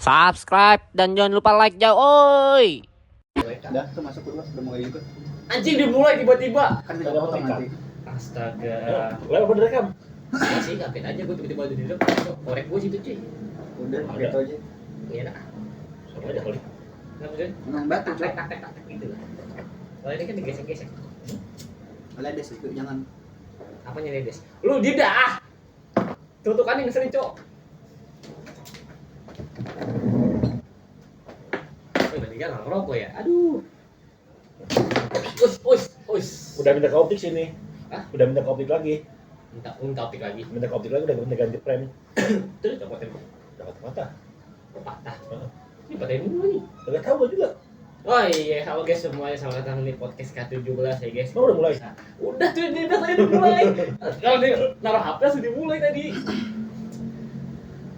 subscribe, dan jangan lupa like ya, oi. Udah, tuh masuk dulu, udah mulai ikut. Anjing dimulai tiba-tiba. Kan kita potong nanti. Astaga. Lewat bener kan? Ya sih, ngapain aja gue tiba-tiba ada di dalam. Korek gue situ cuy. Udah, gitu aja. Iya enak. Sama aja kali. Kenapa sih? Emang batu, Tak Cok. tak tak tak tak gitu lah. Kalau ini kan digesek-gesek. Ledes itu, jangan. Apanya nih, Des? Lu didah. Tutukan yang sering, Cok. Oh, berarti kan ngerokok ya. Aduh. Us. Udah minta ke optik sini. Hah? Udah minta ke optik lagi. Minta optik lagi. Minta ke optik lagi udah ganti frame. Terus copotin Udah mata. patah. Heeh. Ini patahin dulu nih. Enggak tahu gua juga. Oh iya, halo guys semuanya, selamat datang di podcast K17 ya guys. Oh, udah mulai? Udah cuy, ini udah mulai. Kalau dia naruh HP langsung dimulai tadi.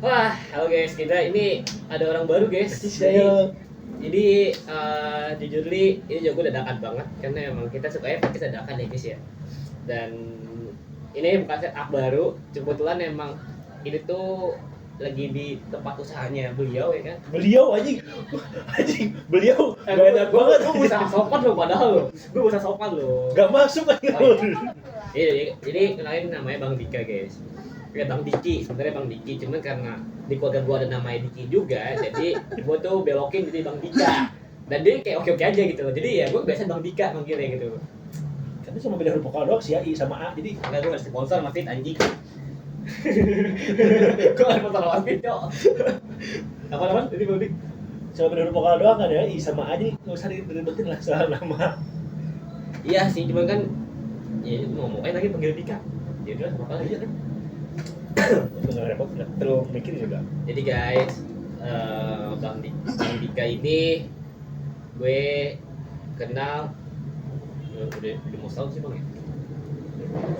Wah, halo guys, kita ini ada orang baru guys. Jadi jujur li, ini juga dadakan banget karena emang kita sukanya podcast dadakan ya guys ya. Dan ini bukan setup baru, kebetulan emang ini tuh lagi di tempat usahanya beliau ya kan. Beliau anjing. Beliau gak enak banget. Gue berusaha sopan loh padahal loh. Gue berusaha sopan loh. Gak masuk aja. Jadi kenalin namanya Bang Dika guys. Ya Bang Diki, sebenarnya Bang Diki, cuman karena di keluarga gua ada namanya Diki juga, jadi gua tuh belokin jadi Bang Dika. Dan dia kayak oke-oke aja gitu loh. Jadi ya gua biasa Bang Dika manggilnya gitu. Karena cuma beda huruf vokal doang sih, I sama A. Jadi Enggak, gua ngasih sponsor sama Fit anjing. Gua ngasih sponsor sama Fit, Cok. Apa-apaan? Jadi Bang Dik. cuma beda huruf vokal doang kan ya, I sama A. Jadi nggak usah ribet-ribetin lah soal nama. Iya sih, cuman kan ya ngomong aja lagi panggil Dika. Ya udah, apa aja kan. Itu nggak repot, nggak terlalu mikir juga. Jadi guys, Bang Dika ini gue kenal udah mau setahun sih Bang ya?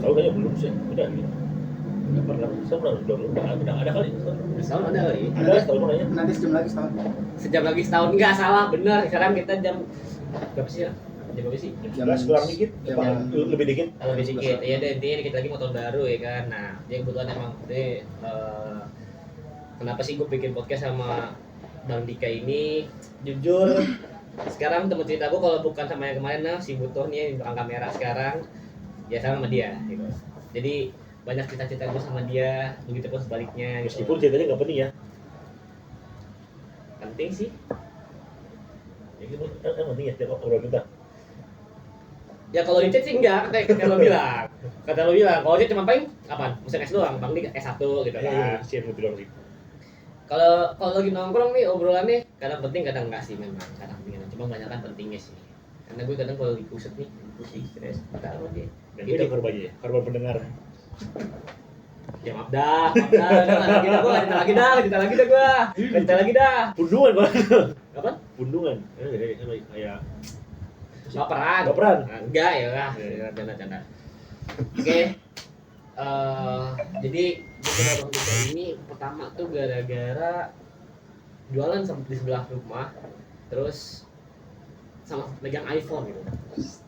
Tahu kayaknya belum sih, udah gitu. Nggak pernah, saya udah ada kali. Udah setahun ada kali. Ada setahun kayaknya. Nanti sejam lagi setahun. Sejam lagi setahun, enggak salah, bener. Sekarang kita jam berapa sih ya? Jam berapa sih? Jam 11 kurang dikit, lebih dikit. Lebih sedikit, iya deh, intinya dikit lagi mau tahun baru ya kan. Nah, dia kebetulan emang kenapa sih gue bikin podcast sama Bang Dika ini? Jujur, sekarang temen cerita gue kalau bukan sama yang kemarin nah, si Butuh nih yang di belakang kamera sekarang, ya sama dia gitu. Jadi banyak cerita-cerita gue sama dia, begitu pun sebaliknya. Gitu. Meskipun ceritanya nggak penting ya. Penting sih. Ya gitu, penting ya tiap obrolan kita. Ya kalau di chat sih enggak, kata lo bilang. Kata lo bilang, kalau chat cuma paling apaan? Musim S doang, Bang Dik S1 gitu kan. Siap bilang sih. Kalau lagi nongkrong nih obrolannya kadang penting kadang enggak sih memang, kadang penting. Cuma banyak kan pentingnya sih. Karena gue kadang kalau dikusut nih, pusing, stres, taruh dia. Dan itu korban aja ya, korban pendengar. Ya maaf dah, cerita lagi dah. Pundungan banget. Apa? Pundungan. Kayak Baperan. Nah, Enggak ya lah, canda. Oke. Jadi bukan Bang Dika ini pertama tuh gara-gara jualan di sebelah rumah, terus sama megang iPhone gitu.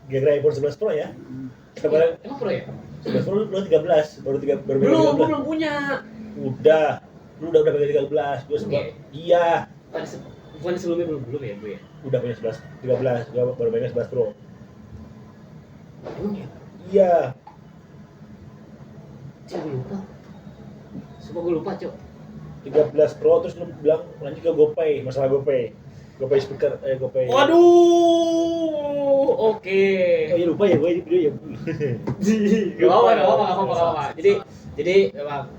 gara-gara iPhone 11 Pro ya. Sabar, Emang pro ya? 11 Pro lu 13, baru Belum, 13. gue belum punya. Udah. Lu udah pakai 13. Gua sebab Oke. iya, Bukan sebelumnya belum ya gue ya. udah punya 11 13, gua baru pakai 11 Pro. Emang ya? Iya. Cik gue lupa. Sumpah gue lupa cok. 13 Pro terus lu bilang lanjut ke GoPay, masalah GoPay. GoPay speaker, GoPay. Waduh, oke. Oh iya lupa ya gue ini video ya. Gak apa-apa. Jadi memang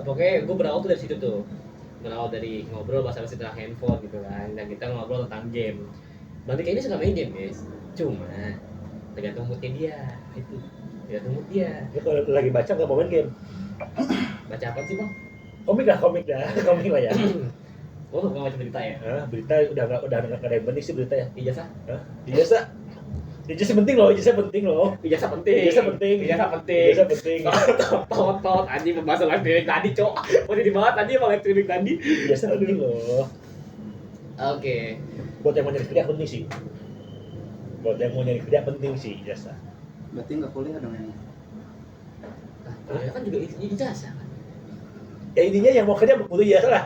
pokoknya gue berawal tuh dari situ tuh. Berawal dari ngobrol bahasa-bahasa tentang handphone gitu kan, dan kita ngobrol tentang game. Bang Dika ini suka main game guys, cuma tergantung moodnya dia. Itu tergantung mood dia. Lu kalau lagi baca nggak mau main game. Baca apa sih bang? Komik lah ya. Oh nggak baca berita ya? Berita udah nggak ada yang penting sih berita ya. Ijazah? Ijazah penting loh. Ijazah penting. Tot anjing pembahasan live streaming tadi, Cok. Mau dibahas tadi sama live streaming tadi. Ijazah penting loh. Oke. Buat yang mau nyari kerja penting sih ijazah. Berarti nggak kuliah dong ini. Kuliah kan juga ijazah kan? Ya intinya yang mau kerja butuh ijazah lah.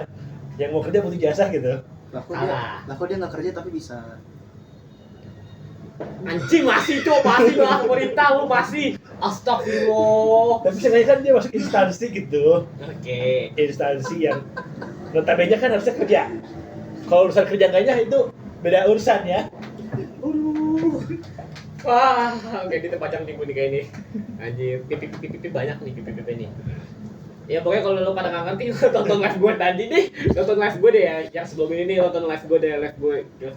Yang mau kerja butuh ijazah gitu. Salah. Lah kok dia nggak kerja tapi bisa. Anjing masih tuh, masih lah pemerintah lu masih. Astagfirullah. Tapi seenggaknya kan dia masuk instansi gitu. Oke. Instansi yang notabene kan harusnya kerja. Kalau urusan kerja enggaknya itu beda urusan ya. Wah, oke di terpajang tipu nih kayak ini. Anjir, pipi banyak nih pipi ini. Ya pokoknya kalau lo pada nggak ngerti, tonton live gue tadi deh, tonton live gue deh ya, yang sebelum ini nih tonton live gue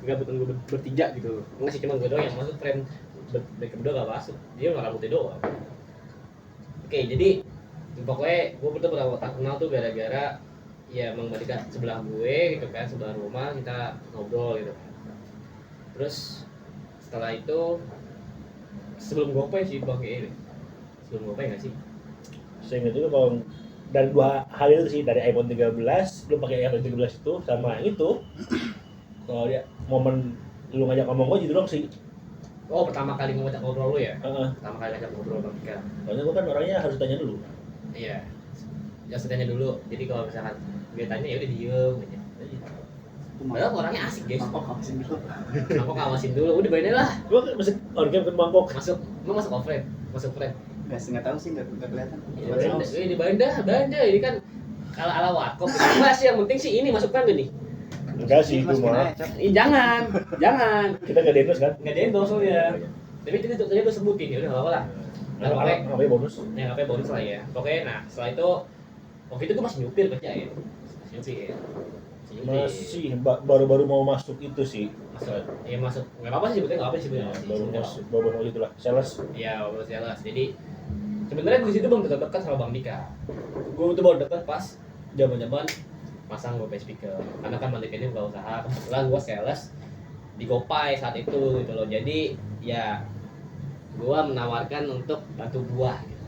gabutan gue bertiga gitu. Enggak sih cuma gue doang yang masuk, friend mereka berdua gak masuk, dia nggak rambutnya doang. Oke, jadi pokoknya gue betul pertama kenal tuh gara-gara ya Mang Badika sebelah gue gitu kan, sebelah rumah kita ngobrol gitu. Terus setelah itu sebelum GoPay sih bang ini, sebelum GoPay nggak sih? Sehingga itu kalau dari dua hal itu sih, dari iPhone 13 belum pakai iPhone 13 itu sama itu kalau dia momen lu ngajak ngomong gue gitu dong sih. Oh pertama kali ngajak ngobrol lu ya? Heeh. Pertama kali ngajak ngobrol bang Dika. Soalnya gue kan orangnya harus tanya dulu. Iya. Ya tanya dulu. Jadi kalau misalkan dia tanya ya udah diem aja. Padahal orangnya asik guys. Mangkok ngawasin dulu. Mangkok ngawasin dulu. Udah bayarin lah. Gue masuk organ ke mangkok. Masuk. Lu masuk offline. Masuk friend. Nggak tahu sih, nggak kelihatan. Ini bayarin dah. Ini kan ala warkop. Mas yang penting sih ini masuk friend nih. Enggak sih itu mah. Jangan. Kita enggak dendros kan? Nggak endorse soalnya. Tapi itu tadi gue sebutin ya udah nggak apa-apa lah. Nah, pokoknya Ngapain bonus? ya ngapain bonus lah ya. Pokoknya nah setelah itu waktu itu gue masih nyupir kerja ya. Masih nyupir. Masih baru-baru mau masuk itu sih. Masuk nggak apa-apa sih sebetulnya nggak apa sih Ya, sebetulnya. baru mau itulah sales. Iya baru jelas. Jadi sebenarnya di situ belum dekat sama Bang Dika. Gue tuh baru dekat pas zaman pasang GoPay speaker. Karena kan Bang Dika ini buka usaha. Kebetulan gue sales di GoPay saat itu gitu loh. Jadi ya gue menawarkan untuk bantu gua gitu.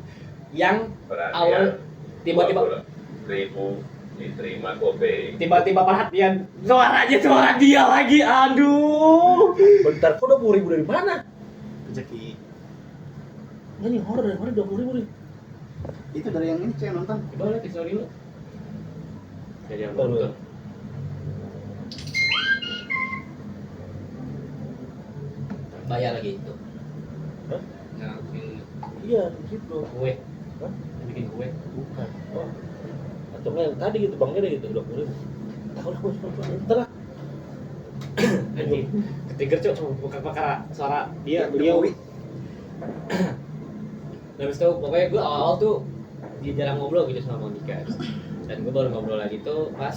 Yang awal tiba-tiba ribu diterima GoPay. tiba-tiba perhatian suara dia lagi, aduh. Bentar, kok 20.000 dari mana? Rezeki. Nggak nih, horor dari mana 20.000 nih? Itu dari yang ini cewek nonton. Coba lihat story lu. Jadi yang Bentar, nonton. Bayar lagi itu. Hah? Nah, bikin Iya, gitu. kue. Hah? Bikin kue. Bukan. Oh. Atau nggak yang tadi gitu, Bang Gede gitu, 20.000. Tahu lah, bentar lah. Anjing. Ketrigger cok, bukan perkara suara dia. Nah, habis itu pokoknya gue awal-awal tuh dia jarang ngobrol gitu sama Bang Dika. Dan gue baru ngobrol lagi tuh pas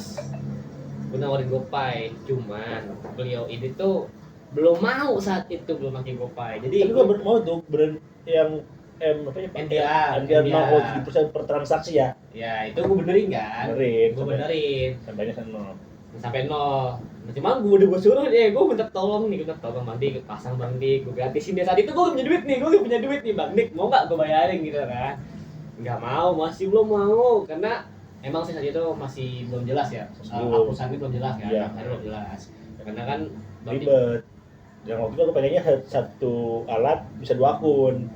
gue nawarin GoPay. Cuman beliau ini tuh belum mau saat itu, belum pakai GoPay. Jadi Tapi gue mau tuh brand yang NDR. NDR 0,7% per transaksi ya. Ya itu gue benerin kan. Benerin. Gue benerin Sampainya kan 0. sampai 0. Nah, cuman gue suruh gue minta tolong Bang Dik, pasang Bang Dik, gue gratisin dia saat itu. Gue punya duit nih Bang Dik, mau nggak gue bayarin gitu kan? Nggak mau, masih belum mau karena emang sih saat itu masih belum jelas ya. Hapusannya belum jelas kan, Iya. belum jelas. Karena kan Bang Dik, Ribet. Yang waktu itu aku pengennya satu alat bisa 2 akun.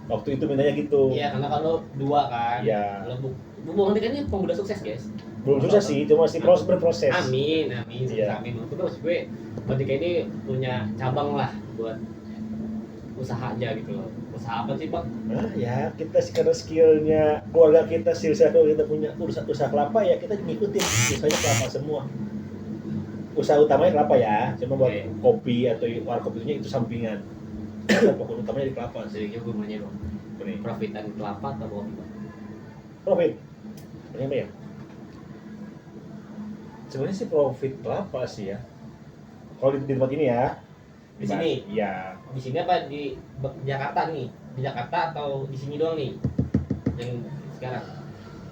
Waktu itu mintanya gitu. iya karena kalau 2 kan. Iya. Kalau Bang Dik kan ini pemuda sukses guys. Belum susah sih, cuma masih berproses. Amin, Iya. amin. Itu maksud gue, Bang Dik ini punya cabang lah buat usaha aja gitu loh. Usaha apa sih Bang? Nah ya, kita sih karena skillnya keluarga kita, kita punya usaha kelapa ya, kita ngikutin usahanya kelapa semua. Usaha utamanya kelapa ya, cuma buat Oke. kopi atau warkop itu sampingan. Pokok utamanya di kelapa sih. Jadi gue mau nanya dong, Ini profitan kelapa atau kopi Bang? profit. Apa ya? Sebenarnya sih profit kelapa sih ya. Kalau di tempat ini ya. Di sini? Iya. Di sini apa di Jakarta nih? Di Jakarta atau di sini doang nih? Yang sekarang?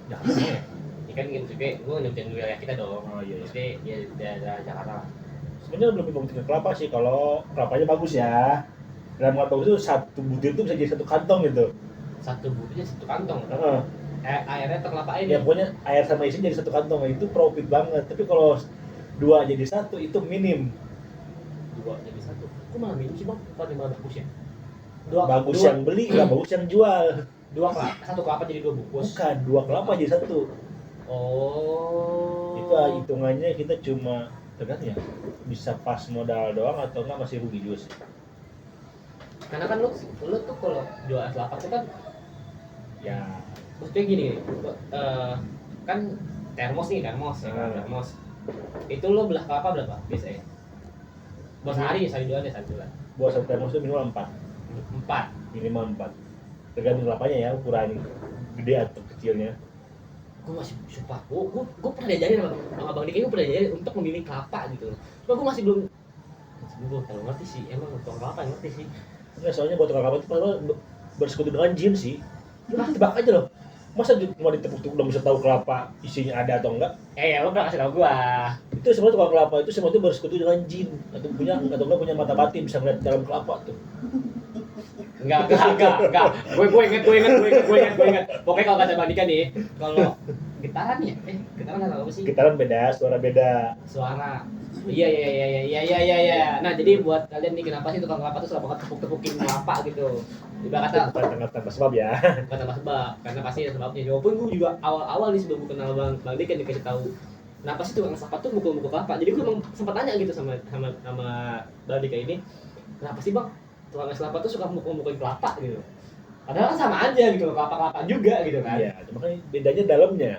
Jakarta ya. Ini kan gitu juga, gue nyebutin wilayah kita dong. Oh iya. Jadi ya daerah Jakarta. Sebenarnya lebih bagus ke kelapa sih, kalau kelapanya bagus ya. Dalam kelapa bagus itu satu butir itu bisa jadi 1 kantong gitu. Satu butirnya 1 kantong. Heeh. Airnya terkelapa ini. Ya pokoknya air sama isi jadi 1 kantong, itu profit banget. Tapi kalau 2 jadi 1 itu minim. 2 jadi 1. Kok malah minum sih Bang? Bukan malah bagus ya? Bagus yang beli, nggak bagus yang jual. 2 kelapa, 1 kelapa jadi 2 bungkus. Bukan, 2 kelapa jadi 1. Oh. Itu hitungannya kita cuma tergantung ya, bisa pas modal doang atau enggak masih rugi juga sih. Karena kan lu tuh kalau jual es kelapa tuh kan Ya, maksudnya gini, kan termos ya kan, termos. Itu lo belah kelapa berapa biasanya? Buat sehari dua deh, sehari dua. buat satu termos itu minimal 4. 4. Minimal 4. Tergantung kelapanya ya, ukuran gede atau kecilnya. Gue masih sumpah, gue pernah diajarin sama Bang Diki, gue pernah diajarin untuk memilih kelapa gitu loh. Cuma gue masih belum terlalu ngerti sih, emang tukang kelapa yang ngerti sih. Enggak, soalnya buat tukang kelapa itu padahal bersekutu dengan jin sih. Lu tebak aja loh. Masa cuma ditepuk-tepuk udah bisa tahu kelapa isinya ada atau enggak? Ya lo gak kasih tau gue. Itu semua tukang kelapa itu semua itu bersekutu dengan jin atau enggak punya mata batin bisa ngeliat dalam kelapa tuh. Enggak. Gue inget. Pokoknya kalau kata Bang Dika nih, kalau gitaran ya, gitaran apa sih? Gitaran beda, suara beda. Suara. Iya. Nah, jadi buat kalian nih, kenapa sih tukang kelapa tuh suka banget tepuk-tepukin kelapa gitu? Ibarat kata Bukan tanpa sebab ya. bukan tanpa sebab, karena pasti ada sebabnya. Walaupun gue juga awal-awal nih sebelum gue kenal Bang Dika dikasih tahu kenapa sih tukang kelapa tuh mukul-mukul kelapa. Jadi gue emang sempat tanya gitu sama Bang Dika ini, kenapa sih Bang tukang kelapa tuh suka mukul-mukulin kelapa gitu? Padahal kan sama aja gitu, kelapa-kelapa juga gitu kan. Iya, cuma kan bedanya dalamnya.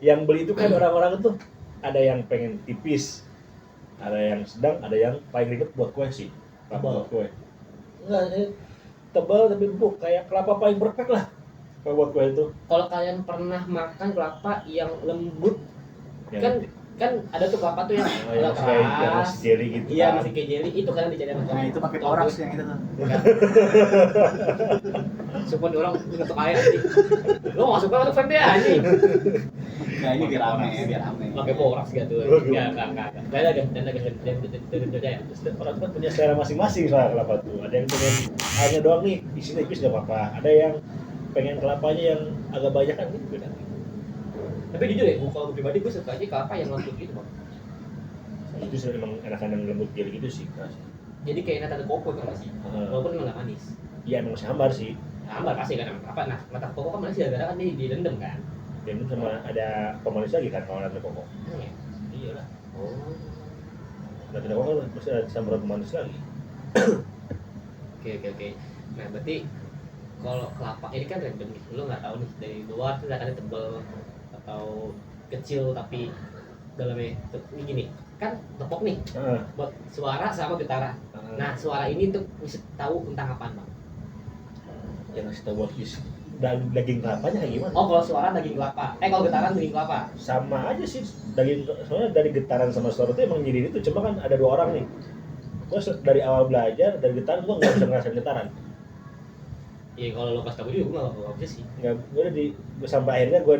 Yang beli itu kan orang-orang itu ada yang pengen tipis, ada yang sedang, ada yang paling ribet buat kue sih. Kelapa buat kue. Enggak, ini tebal tapi empuk, kayak kelapa paling perfect lah kalau buat kue itu. Kalau kalian pernah makan kelapa yang lembut, Yang kan ada tuh kelapa tuh yang yang kayak keras, jelly gitu iya kan. masih kayak jelly, itu kalian dicari sama Nah itu pakai poraks yang itu tuh. Supaya orang ngetok air nanti. Lo masuk banget tuh friend ya anjing. Nah ini biar rame ya, biar rame. Pakai poraks gitu. Enggak. Dan ya. Terus orang kan punya selera masing-masing soal kelapa tuh. Ada yang pengen airnya doang nih, isinya tipis nggak apa-apa. Ada yang pengen kelapanya yang agak banyak kan gitu beda. Tapi jujur ya, kalau gue pribadi gue suka aja kelapa yang lembut gitu, Bang. Itu sih memang enakan yang lembut jelly gitu sih keras. Jadi kayak nata koko kan sih. Walaupun emang enggak manis. Iya emang sambar sih. Hambar pasti kan apa? Nah, nata koko kan manis gara-gara kan dia direndam kan. Dan itu sama ada pemanis lagi kan kalau ada koko. Ya? Iya lah. Oh. Nah tidak koko kan pasti ada sambaran pemanis lagi. Oke. Nah, berarti kalau kelapa ini kan random nih. Lu nggak tahu nih dari luar tuh kelihatannya tebal atau kecil tapi dalamnya ini gini. Kan tepok nih buat suara sama getaran. Nah, suara ini tuh mesti tahu tentang apaan, Bang. Yang ngasih tahu buat daging kelapanya kayak gimana? Oh, kalau suara daging kelapa. Kalau getaran daging kelapa. Sama aja sih daging, soalnya dari getaran sama suara itu emang nyiri itu, cuma kan ada dua orang nih. Gue dari awal belajar dari getaran gue nggak bisa ngerasain getaran. Iya, kalau lo pas tahu juga gue nggak bisa sih. Nggak, gue sampai akhirnya gue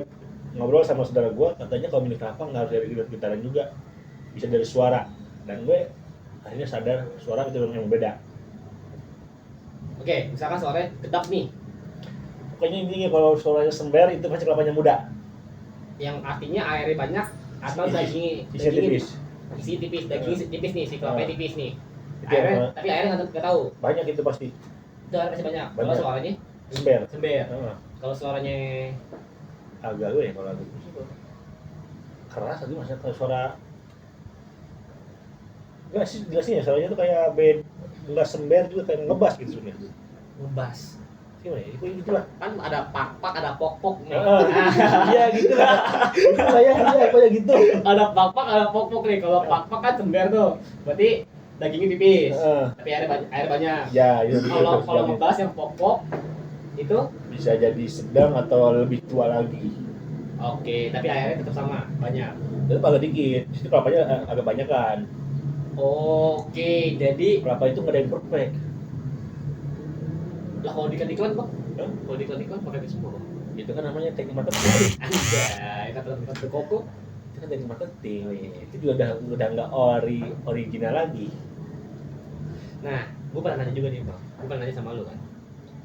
ngobrol sama saudara gue, katanya kalau minum kelapa nggak harus dari getaran juga, bisa dari suara. Dan gue akhirnya sadar suara itu yang beda. Oke, misalkan suaranya kedap nih, Pokoknya intinya kalau suaranya sember itu pasti kelapanya muda. yang artinya airnya banyak atau dagingnya Tipis. isi tipis, daging tipis nih, si kelapanya tipis nih. Itu yang Tapi airnya nggak tahu. banyak itu pasti Itu airnya masih banyak. Kalau Banyak. suaranya sember. sember. Kalau suaranya Agak gue ya kalau lagu keras tadi maksudnya kalau suara enggak sih jelasin ya, suaranya tuh kayak band enggak sember juga kayak ngebas gitu sebenarnya. ngebas, Gimana ya? Itu gitulah. kan ada pak-pak, ada pok-pok nih. Iya gitu lah. Itu ya kayak gitu. Ada pak-pak, ada pok-pok nih. Kalau pak-pak kan sember tuh, berarti dagingnya tipis, tapi air banyak. Ya, itu Kalau ngebas yang pok-pok itu bisa jadi sedang atau lebih tua lagi. oke, tapi airnya tetap sama, banyak. Tetap agak dikit. Di situ kelapanya agak banyak kan. Oke, jadi Kelapa itu nggak ada yang perfect. lah kalau diklat-diklat Bang, Hah? kalau diklat-diklat pakai itu semua Bang. Itu kan namanya teknik marketing. Anjay, kata koko. Itu kan teknik marketing. Itu juga udah nggak original lagi. Nah, gue pernah nanya juga nih Bang, gue pernah nanya sama lu kan,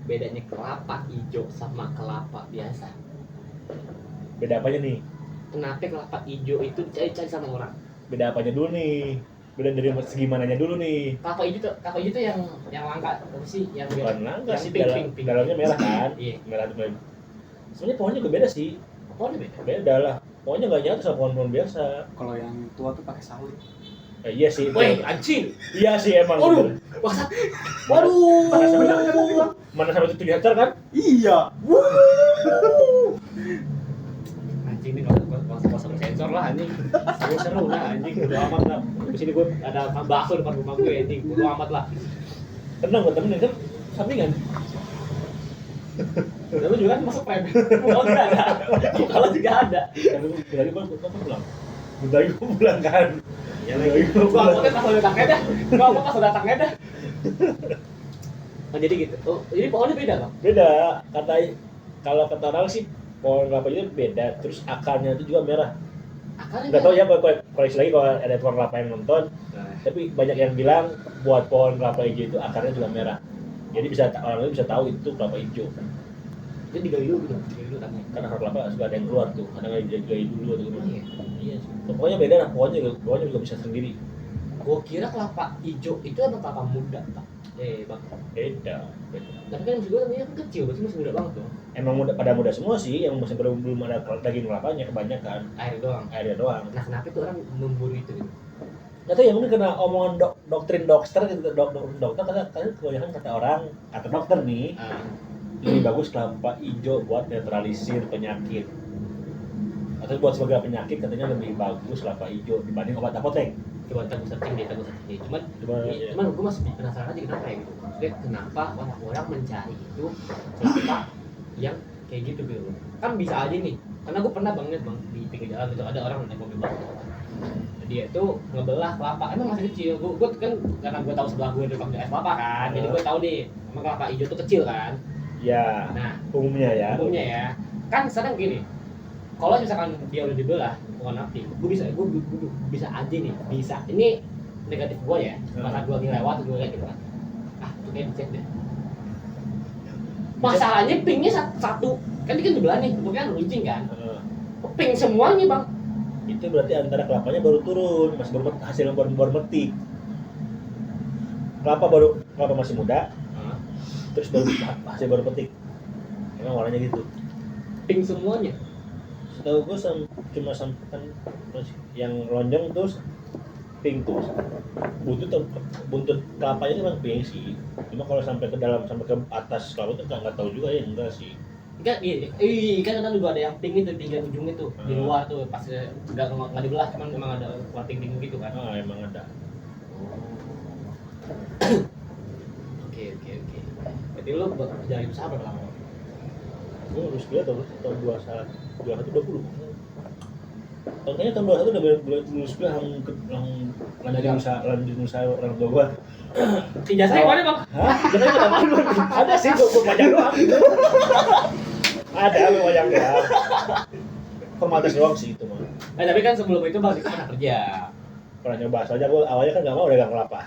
bedanya kelapa hijau sama kelapa biasa. Beda apanya nih? Kenapa kelapa hijau itu dicari-cari sama orang? Beda apanya dulu nih? Beda dari segi mananya dulu nih? Kelapa hijau tuh yang langka apa sih? Yang Bukan langka yang sih, pink. dalamnya merah kan? Iya. Merah. Sebenarnya pohonnya juga beda sih. Pohonnya beda. Beda lah. Pokoknya nggak nyatu sama pohon-pohon biasa. Kalau yang tua tuh pakai sawit. Iya sih. Woi, anjing. Iya sih emang. Waduh, bener. bangsat. Waduh. Mana sampai mana sampai 7 hektar kan? Iya. Anjing ini kalau sama sensor lah anjing. Seru lah anjing. Bodo amat lah. Di sini gue ada bakso depan rumah gue anjing. Bodo amat lah. Tenang gue temenin kan sampingan. Dan lu juga kan masuk frame. Kalau juga ada. Kalau juga ada. Kan lu dari mana pulang? Bentar lagi gue pulang kan. Ya lagi. Gua angkotnya pas udah datangnya dah. Gua angkot pas udah datangnya dah. Oh jadi gitu. Oh, ini pohonnya beda bang? Beda. Kalau kata orang sih pohon kelapa itu beda. Terus akarnya itu juga merah. Akarnya Nggak tahu ya kalau koleksi lagi kalau ada tukang kelapa yang nonton. Tapi banyak yang bilang buat pohon kelapa hijau itu akarnya juga merah. Jadi bisa orang lain bisa tahu itu kelapa hijau. Jadi digali dulu gitu. Digali dulu tangnya. Karena akar kelapa suka ada yang keluar tuh. Kadang digali dulu atau gimana. Oh, iya. Iya sih. Pokoknya beda lah. Pokoknya juga bisa sendiri. Gua kira kelapa hijau itu emang kelapa muda bang. Bang. Beda. Tapi kan juga namanya kan kecil, berarti masih muda banget dong. Emang pada muda semua sih. Yang masih belum ada daging kelapanya kebanyakan. Air doang. Airnya doang. Nah kenapa tuh orang memburu itu gitu? Nggak tahu ya mungkin karena omongan doktrin dokter gitu, dokter karena kebanyakan kata orang kata dokter nih lebih bagus kelapa hijau buat netralisir penyakit atau buat sebagai penyakit katanya lebih bagus kelapa hijau dibanding obat apotek. Coba ntar gue searching deh. Cuman gue masih penasaran aja kenapa ya gitu. Maksudnya kenapa orang-orang mencari itu kelapa yang kayak gitu gitu. Kan bisa aja nih. Karena gue pernah banget bang di pinggir jalan itu ada orang naik mobil bang. Dia tuh ngebelah kelapa, emang masih kecil. Gue kan karena gue tahu sebelah gue ada es kelapa kan, jadi gue tahu nih, emang kelapa hijau tuh kecil kan. Ya. Nah, Umumnya ya. Kan sekarang gini, kalau misalkan dia udah dibelah, mohon aktif, gue bisa aja nih, bisa. Ini negatif gue ya, masa gue lagi lewat, gue lihat gitu kan. Tuh kayak dicek deh. Masalahnya pinknya satu, kan dia kan dibelah nih, bentuknya runcing kan. Pink semuanya bang. Itu berarti antara kelapanya baru turun, hasil baru metik. Kelapa masih muda, terus hasil baru petik. Emang warnanya gitu. Pink semuanya. Setahu gue cuma sampai kan yang lonjong terus pink terus. Buntut kelapanya itu memang pink sih. Cuma kalau sampai ke dalam sampai ke atas kelapa itu nggak tahu juga ya enggak sih. Kan kan juga ada yang pink itu tinggal ujung itu di luar tuh pas nggak dibelah cuman memang ada warna pink gitu kan. Emang ada. Oke. Berarti lu dari usaha berapa lama? Gue harus kuliah tahun 21 20. Kayaknya tahun 21 udah lulus kuliah lanjut usaha orang tua gue. Ijazahnya mana bang? Hah? Ijazahnya udah mana? Ada sih, gue belajar doang. Ada yang doang. Formalitas doang sih itu mah. Tapi kan sebelum itu bang pernah kerja. Pernah nyoba soalnya gue awalnya kan nggak mau dagang kelapa.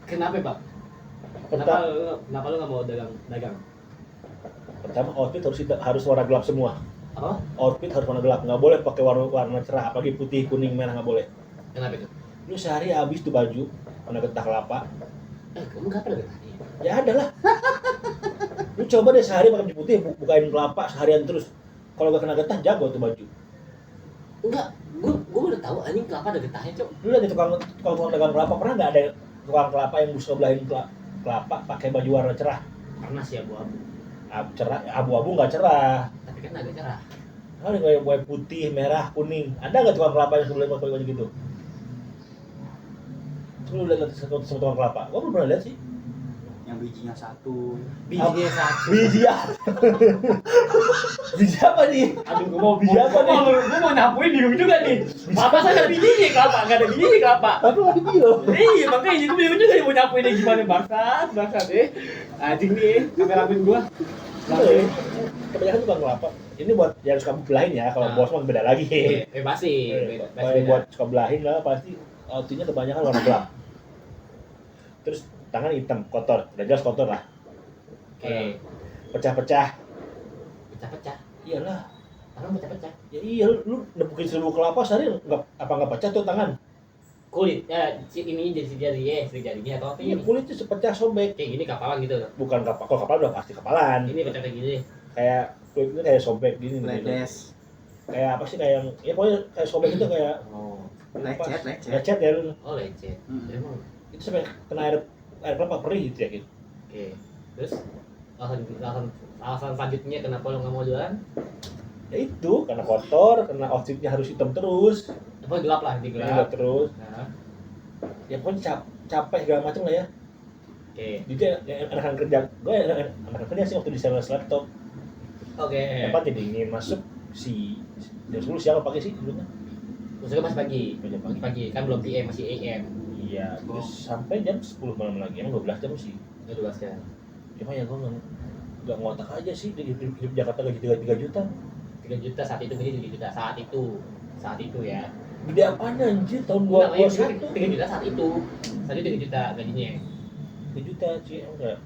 Kenapa bang? Kenapa lu nggak mau dagang? Pertama outfit harus warna gelap semua. Apa? Outfit harus warna gelap, nggak boleh pakai warna cerah, apalagi putih, kuning, merah nggak boleh. Kenapa itu? Lu sehari habis tuh baju warna getah kelapa. Kamu kapan dagang? Ya ada lah. Lu coba deh sehari pakai baju putih, bukain kelapa seharian terus. Kalau gak kena getah jago tuh baju. Enggak, gue udah tahu anjing kelapa ada getahnya cok. Lu lihat tukang dagang kelapa, pernah nggak ada tukang kelapa yang bisa belahin kelapa pakai baju warna cerah? Pernah sih abu-abu. Cerah, abu-abu nggak cerah. Tapi kan agak cerah. Ada kayak putih, merah, kuning. Ada nggak tukang kelapa yang sebelumnya pakai baju gitu? Lu lihat sama tukang kelapa? Gua belum pernah lihat sih. Yang bijinya satu. Bijinya satu. Biji apa? Biji apa nih? Aduh, Biji apa nih? Gue mau nyapuin bingung juga nih. Apa saya ada bijinya kelapa? Nggak ada bijinya kelapa. Tapi nggak biji loh. Iya, makanya gue bingung juga nih mau nyapuinnya gimana bangsat deh. Anjing nih, kameramen gua. Kebanyakan tukang kelapa. Ini buat yang suka belahin ya. Kalau bos mah beda lagi. Pasti. Kalau yang buat suka belahin lah pasti outfitnya kebanyakan warna gelap. Terus tangan hitam, kotor. Udah jelas kotor lah. Oke. Pecah-pecah. Pecah-pecah. Iyalah. Tangan pecah-pecah. Ya iya, lu nepukin 1000 kelapa sehari nggak pecah tuh tangan? Kulit, ini jadi jadinya atau apa Iya, ini? kulitnya sepecah sobek. Kayak gini kapalan gitu. Bukan kapal, kalau kapal udah pasti kapalan. Ini pecah kayak gini. Kayak kulitnya kayak sobek gini. Bledes. kayak apa sih, kayak yang ya pokoknya kayak sobek gitu, kayak Oh, Lecet. lecet ya lu. oh lecet. Emang. Itu sampai kena air kelapa perih gitu ya gitu. Oke. Terus alasan selanjutnya kenapa lo nggak mau jualan? Ya itu karena kotor, karena outfitnya harus hitam terus, Apa gelap lah, gelap digelap. terus. Nah, Ya pokoknya capek segala macam lah ya. oke. Jadi enakan kerja, gue enakan kerja sih waktu di sales laptop. Oke. Tempat jadi ingin masuk si jam 10 siapa pakai sih dulunya? Maksudnya masih pagi. Jam pagi. Masih pagi kan belum PM, masih AM. Iya, terus sampai jam 10 malam lagi, emang 12 jam sih. Udah luas kan. Cuma ya gue nggak ngotak aja sih, hidup Jakarta gaji 3 juta. 3 juta saat itu, gaji 3 juta saat itu ya. Gede apaan anjir, tahun Enggak, 21 3 juta saat itu 3 juta gajinya. 3 juta sih, enggak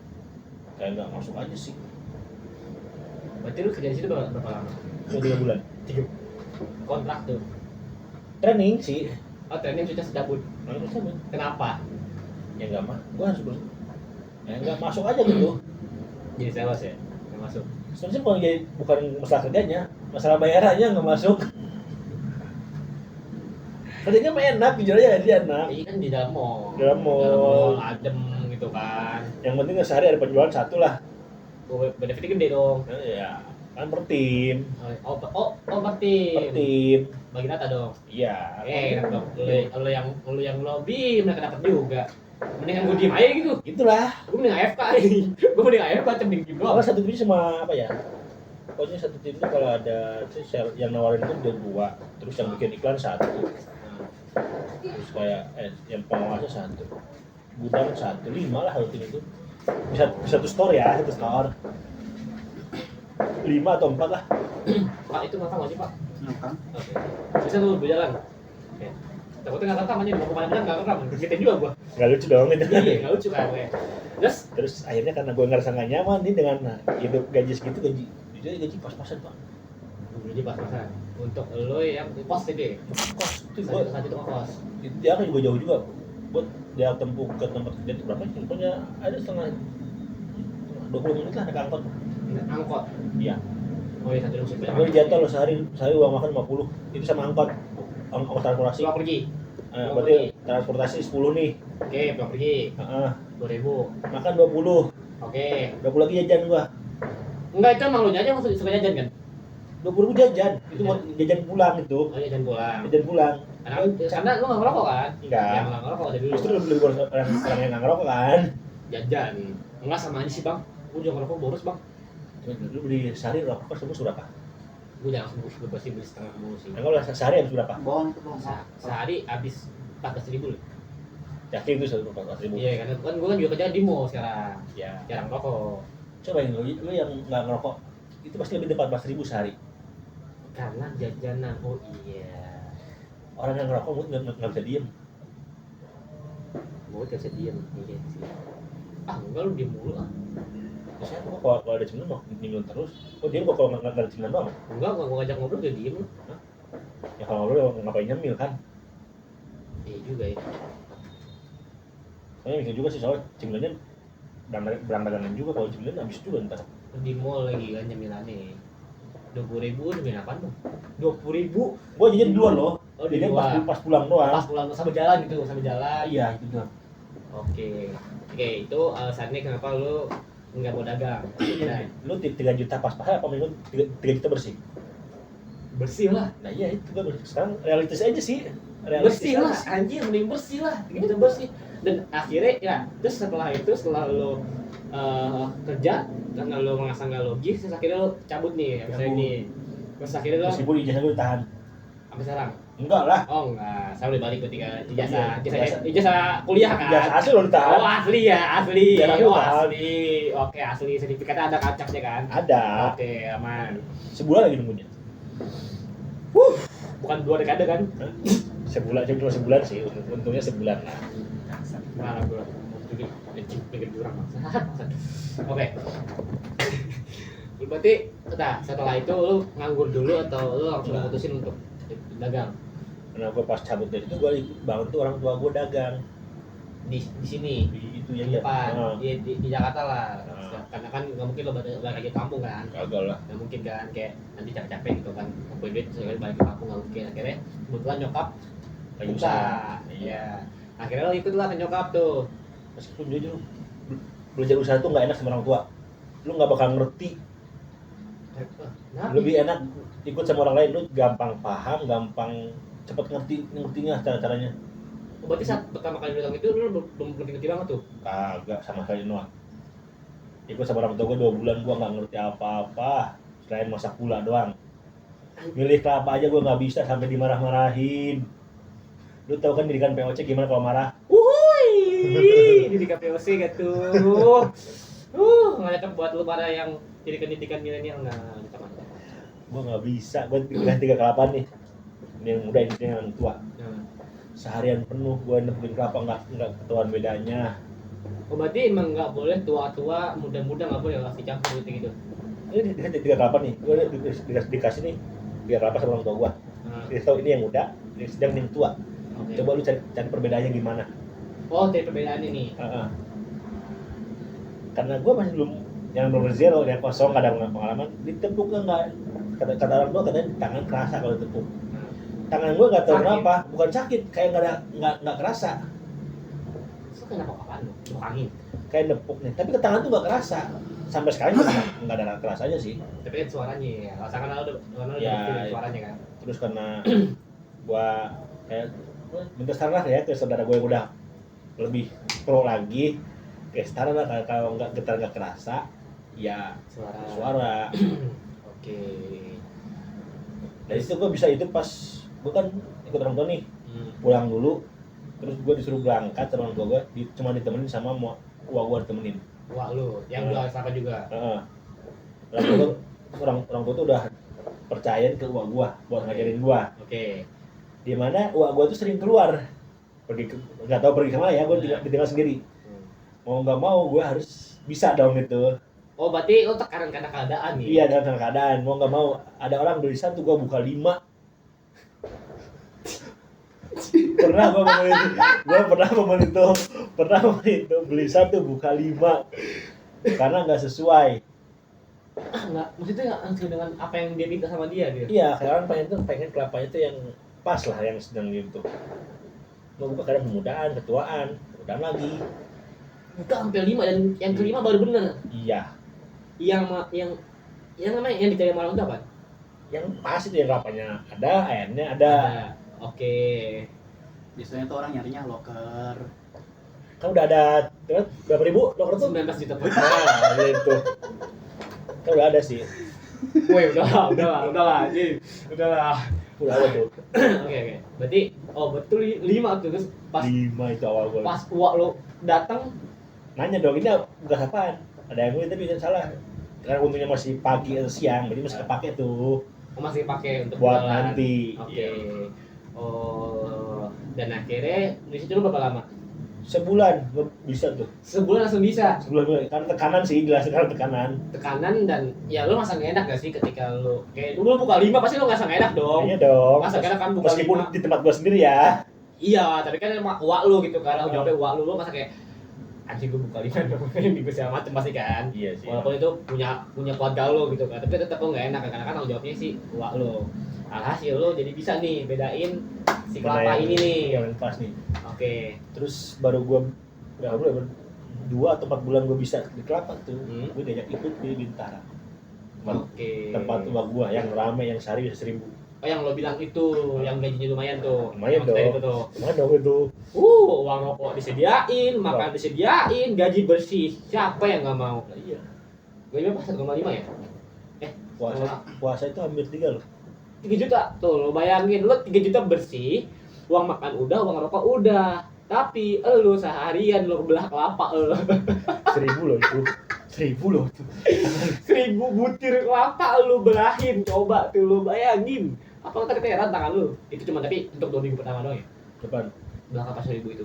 kayak nggak masuk aja sih. Berarti lu kerja di situ berapa lama? 3 bulan. 3 kontrak tuh. Training sih, Oh, training sudah secabut. nggak bisa. Kenapa? Ya nggak mah, gue harus ya nggak masuk aja gitu. Jadi sales ya? Nggak masuk. Sebenarnya bukan masalah kerjanya, masalah bayarannya nggak masuk. Kerjanya mah enak, jujur aja dia enak. Ini kan di dalam mall. Dalam mall. Adem gitu kan. Yang penting sehari ada penjualan 1 lah. Benefitnya gede dong. Ya kan per tim, Per tim. Bagi data dong. iya. Enak dong. Lu yang lobby mereka dapat juga. Mendingan gue diem aja gitu. Itulah. Gue mending AFK nih. Gue mending AFK ceming diem Kalau doang. satu tim sama apa ya? Pokoknya satu tim itu kalau ada yang nawarin itu dia 2, terus yang bikin iklan 1, terus kayak yang pengawasnya 1, gudang 1, 5 lah satu tim itu. Bisa satu store ya, satu store. 5 atau 4 lah. Pak itu nggak sih Pak? Ngekang. Oke. Bisa tuh berjalan. Oke. Takutnya nggak rekam aja, mau kemana-mana nggak rekam. Kita juga gua. Nggak lucu dong itu. Iya, nggak lucu kan. Oke. Terus akhirnya karena gue ngerasa nggak nyaman nih dengan hidup gaji segitu, gaji pas-pasan Pak. Jadi pas-pasan. Untuk lo yang kos gede. Kos itu Saat itu kos. dia kan juga jauh juga buat dia tempuh ke tempat kerja itu berapa sih? Pokoknya ada setengah 20 menit lah naik angkot. Angkot. Iya. Oh iya, satu musim. Gue jatuh loh sehari uang makan 50. Itu sama angkot. Angkot transportasi. Pulang pergi. Berarti transportasi 10 nih. Oke, pulang pergi. Heeh. 2000. Makan 20. Oke. 20 lagi jajan gua. Enggak, itu emang lu jajan maksud suka jajan kan? 20.000 jajan. Itu buat jajan pulang itu. Oh, jajan pulang. Jajan pulang. Karena lu nggak ngerokok kan? Enggak. Yang nggak ngerokok dari dulu. Justru lebih boros orang yang nggak ngerokok kan. Jajan. Enggak sama aja sih bang. Gue juga ngerokok boros bang. Lu beli sehari rokok semua berapa? Gue jangan sebut pasti beli setengah mulu sih. Enggak lah, sehari habis berapa? Bohong itu bohong. Sehari habis 14.000 loh. Yakin itu 140.000. Iya kan gue kan juga kerja di mall sekarang. Ya. Jarang rokok. Coba yang lu yang nggak ngerokok itu pasti lebih dari 14.000 sehari. Karena jajanan. Oh iya. Orang yang ngerokok mungkin nggak bisa diem. Gue gak bisa diem. Iya sih. Ah enggak lu diem mulu ah. Biasanya gua kalau ada cemilan mau nyemil terus. Oh dia gua kalau nggak ada cemilan doang. Enggak, gue ngajak ngobrol dia diem lu. Ya kalau ngobrol ngapain nyemil kan? Iya juga ya. Soalnya mikir juga sih soal cemilannya berantakan juga, kalau cemilan habis juga ntar. Di mall lagi kan nyemilannya 20.000 nyemil apaan tuh? 20.000? Gua jajan duluan loh. Oh, di Jadi luar. pas pulang doang. Pas pulang sambil jalan gitu, sambil jalan. Iya itu doang. Oke, itu alasannya kenapa lu nggak mau dagang. Nah, Lu 3 juta pas-pasan apa minggu 3 juta bersih? bersih lah. Nah iya itu kan sekarang realistis aja sih. Bersih lah, anjir mending bersih lah, gitu bersih. Dan akhirnya ya, terus setelah lu kerja karena lu merasa nggak logis, terus akhirnya lu cabut nih, misalnya Cabut. ini. Terus akhirnya lu Meskipun ijazah gue ditahan. sampai sekarang. Enggak lah. Oh enggak, saya udah balik ketika Iya, ijazah kuliah kan. Ijazah asli lo ditahan. Oh asli ya, asli. Ijazah Oh ditahan. asli. Oke asli, sertifikatnya ada kacaknya kan. Ada. Oke aman. Sebulan lagi nunggunya. Bukan 2 dekade kan? Hah? Sebulan, cuma sebulan sih. Untungnya sebulan lah. Mana gua duduk pinggir jurang maksud. Oke. Berarti setelah itu lu nganggur dulu atau lu langsung memutusin untuk dagang Karena gue pas cabut dari itu gue bantu orang tua gue dagang di sini. di situ ya iya. depan di Jakarta lah. Nah. Karena kan nggak mungkin lo balik lagi ke kampung kan. Kagak lah. Nggak mungkin kan, kayak nanti capek-capek gitu kan, ngumpulin duit sekali balik ke kampung nggak mungkin. Akhirnya kebetulan nyokap Lagi buka, usaha. iya. Akhirnya lo ikut lah ke nyokap tuh. Meskipun jujur belajar usaha tuh nggak enak sama orang tua. Lu nggak bakal ngerti. Kenapa? Lebih enak ikut sama orang lain, lu gampang paham, gampang cepet ngertinya cara-caranya. Berarti saat pertama kali datang itu lu belum ngerti banget tuh. Kagak sama sekali Noah. Ikut sama orang tua gue 2 bulan gue nggak ngerti apa-apa selain masak gula doang. Milih kelapa aja gue nggak bisa sampai dimarah-marahin. Lu tau kan didikan POC gimana kalau marah? Wuih, di KPOC gitu. Nggak buat lu pada yang jadi pendidikan milenial nggak mantap. Gue nggak bisa, gue tinggal 3 kelapa nih. Ini yang muda, ini yang tua. Nah. Seharian penuh gue nepuin kelapa nggak ketahuan bedanya. Oh, berarti emang nggak boleh tua-tua, muda-muda nggak boleh kasih campur gitu. Ini dikasih 3 kelapa nih, gue dikasih nih 3 kelapa sama orang tua gue. Nah. Dia tahu ini yang muda, ini yang sedang, ini yang tua. Oke. Coba lu cari perbedaannya gimana? Oh, dari perbedaan ini. Karena gue masih belum zero, yang kosong, gak ada pengalaman. Ditepuknya nggak, kata orang tua katanya tangan kerasa kalau ditepuk. Tangan gue nggak tahu Sakit. kenapa, bukan sakit, kayak nggak kerasa, Itu kenapa kapan lu? Tepuk angin. kayak nepuk nih. Tapi ke tangan tuh nggak kerasa. Sampai sekarang juga nggak ada kerasanya sih. Tapi kan suaranya ya. Rasakan lo udah Ya, feeling suaranya kan. Terus karena gue kayak minta saran lah ya ke saudara gue yang udah lebih pro lagi, kayak saran lah kalau nggak getar nggak kerasa, ya suara. Oke. Dari situ gue bisa itu pas gue kan ikut orang tua nih, pulang dulu, terus gue disuruh berangkat sama orang tua gue, cuma ditemenin sama uang gue ditemenin. Wah lu, yang udah sama juga. Orang tua tuh udah percaya ke uang gue buat ngajarin gue. Oke. Di mana uang gue tuh sering keluar, nggak tahu pergi kemana ya, gue ditinggal sendiri. Mau nggak mau gue harus bisa dong gitu. Oh, berarti lo tekanan karena keadaan nih? Iya, dalam keadaan mau nggak mau ada orang beli 1 gue buka 5. pernah momen itu beli 1 buka 5 karena nggak sesuai. Enggak, maksudnya nggak langsung dengan apa yang dia minta sama dia gitu. Iya, kayak orang pengen kelapanya tuh yang pas lah, yang sedang gitu. Mau buka kadang pemudaan, ketuaan lagi. Buka sampai 5 dan yang kelima baru bener. Iya, Yang namanya yang dicari sama orang itu apa? yang pas itu yang kelapanya ada, airnya ada. Oke. Biasanya tuh orang nyarinya loker. Kan udah ada berapa ribu loker tuh? 19 juta per. Nah, gitu. Kan udah ada sih. Woi, udah lah, anjing. Udah Udah ada tuh. Oke. Berarti betul 5 tuh, terus pas 5 itu awal gue. pas uak lo datang. Nanya dong, ini bukan apaan? Ada yang gue tapi salah. Karena untungnya masih pagi atau siang, jadi masih kepake tuh Masih pakai untuk buat jualan. nanti. Oke. Iya. Dan akhirnya di situ lu berapa lama? Sebulan gue bisa tuh. Sebulan langsung bisa. Sebulan karena tekanan sih, jelas karena Tekanan dan ya lu masa nggak enak gak sih ketika lu kayak lu buka 5 pasti lu nggak enak dong. Iya dong. Masa enak kan buka Meskipun 5. di tempat gue sendiri ya. Iya, tapi kan emang uak lu gitu kan, jawabnya uak lu masa kayak anjing gue buka 5 dong, ini gue segala macem pasti kan. Iya sih. Walaupun itu punya keluarga lu gitu kan, tapi tetap lu nggak enak karena kan tanggung jawabnya sih uak lu. Alhasil lu jadi bisa nih bedain si kelapa ini nih. Yang pas nih. Oke. Terus baru gue berapa bulan? 2 atau 4 bulan gue bisa di kelapa tuh. Gue diajak ikut di Bintara. Oke. Tempat tua gue yang rame, yang sehari bisa 1.000. Oh, yang lo bilang itu, yang gajinya lumayan tuh. Lumayan Yang dong. tadi itu tuh. Mana dong itu? Uang rokok disediain, makan disediain, gaji bersih. Siapa yang nggak mau? Iya. Gajinya pas 1,5 ya? Puasa itu hampir 3 loh. 3 juta. Tuh, lo bayangin, lo 3 juta bersih, uang makan udah, uang rokok udah. Tapi lo seharian lo belah kelapa lo. 1.000 loh itu. 1.000 loh itu. 1.000 butir kelapa lo belahin. Coba tuh lo bayangin. Apa tadi keteran tangan lo? Itu cuma tapi untuk 2 minggu pertama doang ya? Depan. Belah kelapa 1.000 itu.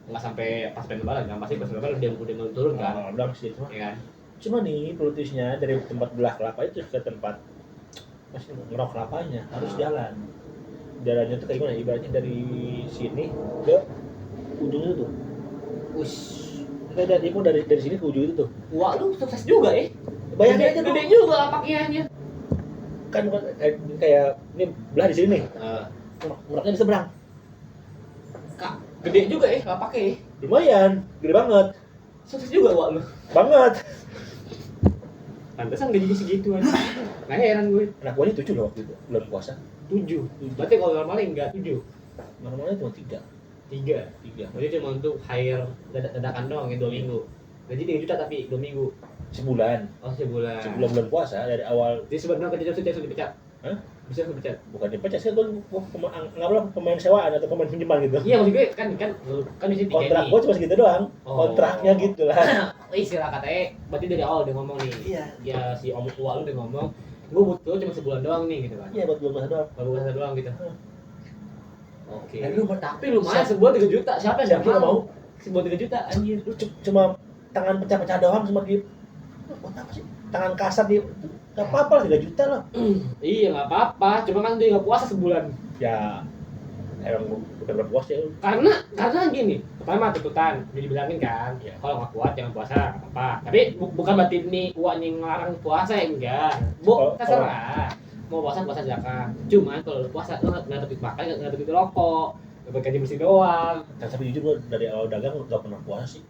Nggak sampai pas lebaran kan? Pasti pas lebaran udah mau turun kan? Udah sih cuma. Ya kan? Cuma nih plotisnya dari tempat belah kelapa itu ke tempat masih ngerok kelapanya harus jalan. Jalannya tuh kayak gimana? Ibaratnya dari sini ke ujung itu tuh. Ush. dari sini ke ujung itu tuh. Wah, lu sukses juga ya. Bayangin aja tuh. Gede juga pakaiannya. Kan kayak ini belah di sini nih. Nah, Meraknya di seberang. Kak, gede juga ya kalau pakai. Ya. Lumayan, gede banget. Sukses juga wah lu. Banget. Pantesan gajinya segituan. Nggak heran gue. Anak gua ini 7 loh waktu itu, bulan puasa. 7. Berarti kalau normalnya enggak 7. Normalnya cuma 3. 3. Berarti cuma untuk hire dadakan doang ya 2 minggu. Gaji 3 juta tapi 2 minggu. Sebulan. Oh, sebulan. Sebulan bulan puasa dari awal. Jadi sebenarnya kerja sudah dipecat. Hah? Bisa dipecat. Bukan dipecat sih, gua anggaplah pemain sewaan atau pemain pinjaman gitu. Iya, maksud gue kan di sini Kontrak gua cuma segitu doang. Oh. Kontraknya gitu lah. Istilah katanya berarti dari awal udah ngomong nih. Iya. Ya si om tua lu udah ngomong, gue butuh cuma sebulan doang nih gitu kan. Iya, buat bulan puasa doang. Baru puasa doang gitu. Hmm. Oke. Tapi Tapi lumayan sebulan 3 juta. Siapa yang Siapa yang mau? mau? Sebulan 3 juta anjir. Lu cuma tangan pecah-pecah doang cuma di buat apa sih? Tangan kasar di enggak apa-apa lah 3 juta lah. Iya nggak apa-apa, cuma kan dia nggak puasa sebulan. Ya emang bukan berpuasa ya. Karena gini, pertama tuntutan, udah dibilangin kan, Iya. kalau nggak kuat jangan puasa, nggak apa-apa. Tapi bukan berarti nih uangnya ngelarang puasa ya enggak. Terserah. Mau puasa zakat. Cuman kalau lu puasa lu nggak dapat makan, nggak dapat rokok, dapat gaji bersih doang. Tapi jujur gua dari awal dagang nggak pernah puasa sih.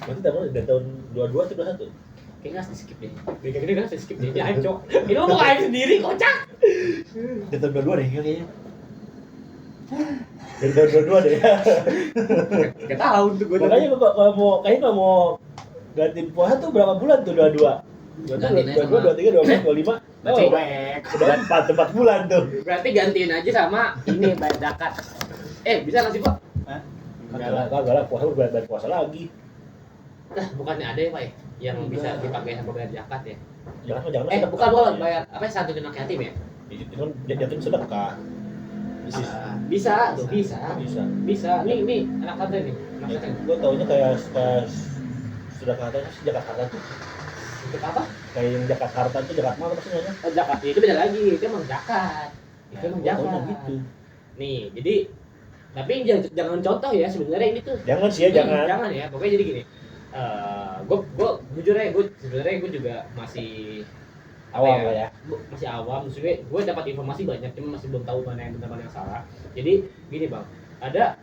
Berarti dari tahun 22 ke 21. Kayaknya harus di skip deh. Gini kan harus di skip deh. Jangan cok. Ini lu mau aja sendiri kocak. Dari tahun 22 deh kayaknya. Dari tahun 22 deh. Gak tahu tuh gue. Makanya gua kalau mau gantiin puasa tuh berapa bulan tuh 22. 22, 23, 24, 25. Berarti Udah 4 bulan tuh. berarti gantiin aja sama ini bayar zakat. Bisa nggak sih Pak? Hah? Enggak lah, puasa bayar puasa lagi. Nah, bukannya ada ya Pak ya? Yang bisa dipakai sama bayar zakat ya? Jangan Bukan bayar apa ya, santunin anak yatim ya? Itu kan jatuh sedekah. Bisa tuh, bisa. Bisa. Nih anak santri nih. Anak Ya, santri. gue taunya kayak sedekah harta tuh. Untuk apa? Kayak yang zakat harta itu zakat mana pasti namanya? Oh, zakat. Itu beda lagi. Itu emang zakat. Itu emang Gua taunya zakat. gitu. Nih, jadi tapi jangan contoh ya sebenarnya ini tuh. Jangan sih ya, jangan. Jangan ya. Pokoknya jadi gini. Gue jujur ya, sebenarnya gue juga masih Awam lah ya. masih awam, maksudnya gue dapat informasi banyak, cuma masih belum tahu mana yang benar mana yang salah. Jadi gini bang, ada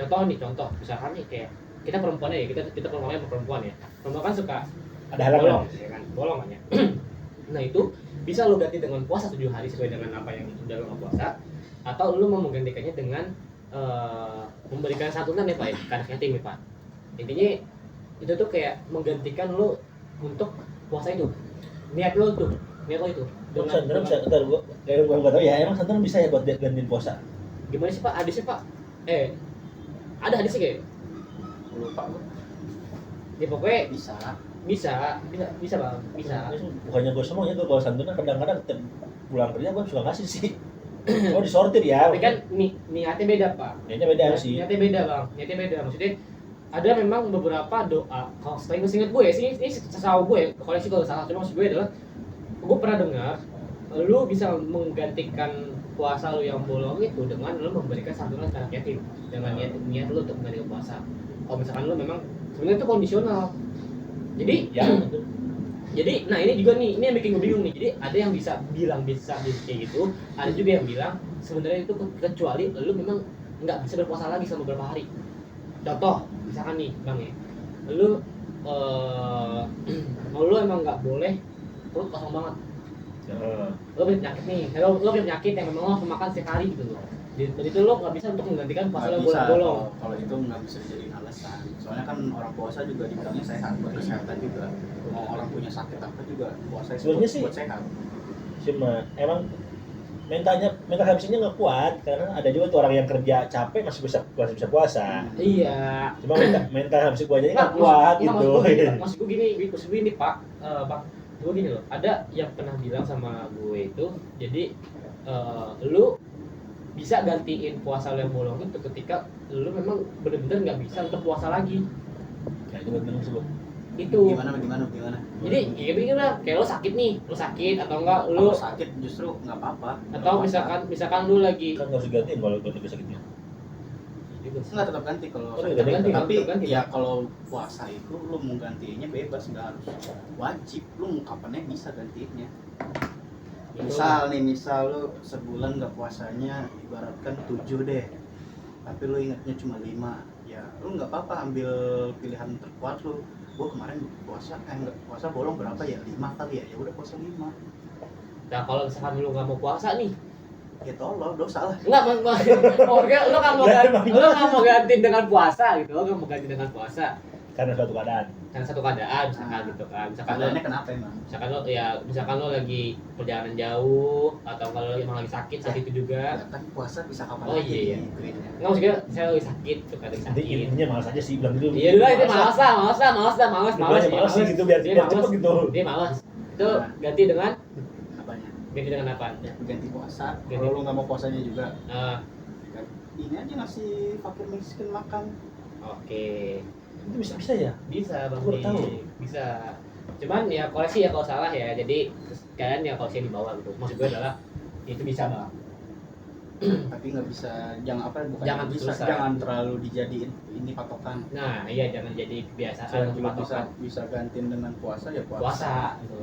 contoh misalkan nih kayak kita perempuan ya, kita perempuan ya, perempuan kan suka Ada halangan. ya kan, bolong kan ya. Nah itu bisa lo ganti dengan puasa 7 hari sesuai dengan apa yang udah lo nggak puasa, atau lo mau menggantikannya dengan memberikan santunan ya pak ya, ke anak yatim ya pak. Intinya itu tuh kayak menggantikan lo untuk puasa itu, niat lo itu. Santunan bisa, ntar gue nggak tahu ya, emang santunan bisa ya buat gantiin puasa? Gimana sih pak? Hadisnya pak? Ada hadisnya kayak? Lupa gue. Ya pokoknya Bisa. bisa bang, bisa. Bukannya gue semuanya tuh kalau santunan kadang-kadang pulang kerja gue suka ngasih sih. Oh disortir ya. Tapi kan niatnya beda pak. Niatnya beda sih. Niatnya beda bang, maksudnya ada memang beberapa doa. Kalau seingat gue ya, ini setahu gue ya, koleksi kalau salah, cuma maksud gue adalah gue pernah dengar lu bisa menggantikan puasa lu yang bolong itu dengan lu memberikan santunan ke anak yatim dengan niat lu untuk menggantikan puasa. Kalau misalkan lu memang sebenarnya itu kondisional. Jadi Ya. jadi nah ini juga nih, ini yang bikin gue bingung nih. Jadi ada yang bisa bilang bisa kayak gitu, ada juga yang bilang sebenarnya itu kecuali lu memang nggak bisa berpuasa lagi selama beberapa hari. Contoh misalkan nih bang ya, lu lu emang nggak boleh perut kosong banget. Lo punya penyakit nih, lo punya penyakit yang memang lo harus makan setiap hari gitu loh. Dan itu lo nggak bisa untuk menggantikan puasa lo Nggak bisa, bolong-bolong. kalau itu nggak bisa dijadiin alasan. Soalnya kan orang puasa juga dibilangnya sehat, buat kesehatan juga. Mau orang punya sakit apa juga puasa itu Sebenarnya sih buat sehat. cuma emang mental habisnya nggak kuat karena ada juga tuh orang yang kerja capek masih bisa puasa. Iya. Cuma mental habis gua aja nggak kuat gitu. Maksud gue gini pak, bang, gue gini loh. Ada yang pernah bilang sama gue itu, jadi lu bisa gantiin puasa lo yang bolong itu ketika lu memang benar-benar nggak bisa untuk puasa lagi. Nah, itu benar sih gua. Itu. Gimana? Jadi ya begini lah, kayak lo sakit atau enggak lu Kalau sakit justru nggak apa-apa. atau misalkan lu lagi Kan nggak usah gantiin kalau sakitnya. juga sih. Enggak tetap ganti kalau Oh, saya tetap ganti, tapi tetap ganti. ya kalau puasa itu lu mau gantinya bebas, nggak harus wajib, lu mau kapannya bisa gantinya. Misal lu sebulan nggak puasanya ibaratkan 7 deh, tapi lu ingatnya cuma 5, ya lu nggak apa-apa ambil pilihan terkuat lu. Gua kemarin nggak puasa bolong berapa ya, 5 kali ya udah puasa 5. Nah kalau misalkan lu nggak mau puasa nih, Ya tolong, dosa lah. enggak lu nggak mau ganti, lu nggak mau ganti dengan puasa gitu, lu nggak mau ganti dengan puasa Karena suatu keadaan. karena satu keadaan misalkan gitu kan, misalkan lo, Keadaannya kenapa emang? misalkan lo lagi perjalanan jauh atau kalau emang lagi sakit saat itu juga. Ya kan puasa bisa kapan Oh, aja iya. diituinnya. Nggak maksudnya saya lagi sakit tuh kan lagi Nanti sakit. intinya malas aja sih bilang dulu. Iya dulu itu malas Malas sih gitu biar cepet gitu. Dia malas. Itu ganti dengan apa? Ya ganti puasa. Ganti. Kalau lu nggak mau puasanya juga, Ah, ini aja ngasih fakir miskin makan. oke. Itu bisa ya? Bisa Bang Aku baru Dik. tahu. Bisa. Cuman ya koreksi ya kalau salah ya. Jadi kalian ya koreksi di bawah gitu. Maksud gue adalah itu bisa Bang. Tapi nggak bisa, Jangan bisa, susah. jangan terlalu dijadiin ini patokan. Nah, iya jangan jadi kebiasaan Saya untuk juga bisa patokan gantiin dengan puasa ya puasa gitu.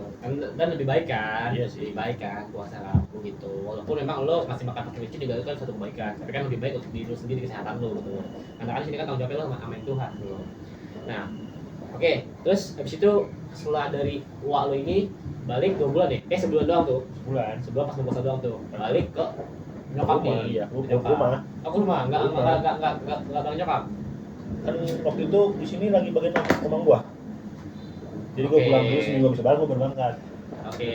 Kan lebih baik kan? Iya sih. Lebih baik kan puasa Rabu gitu. Walaupun memang lo masih makan pakai micin juga itu kan suatu kebaikan. Tapi kan lebih baik untuk diri lo sendiri, kesehatan lo gitu. Karena kan di sini kan tanggung jawabnya lo sama Tuhan gitu. Nah, oke. Terus habis itu setelah dari uak lo ini balik 2 bulan nih. Sebulan doang tuh. Bulan. Sebulan pas puasa doang tuh. Balik ke nyokap Rumah, nih. iya. Nyokap. Rumah. Aku rumah, enggak balik nyokap. Kan waktu itu di sini lagi bagian rumah gua. Jadi gua Oke. pulang dulu seminggu habis lebaran gua berangkat. Oke.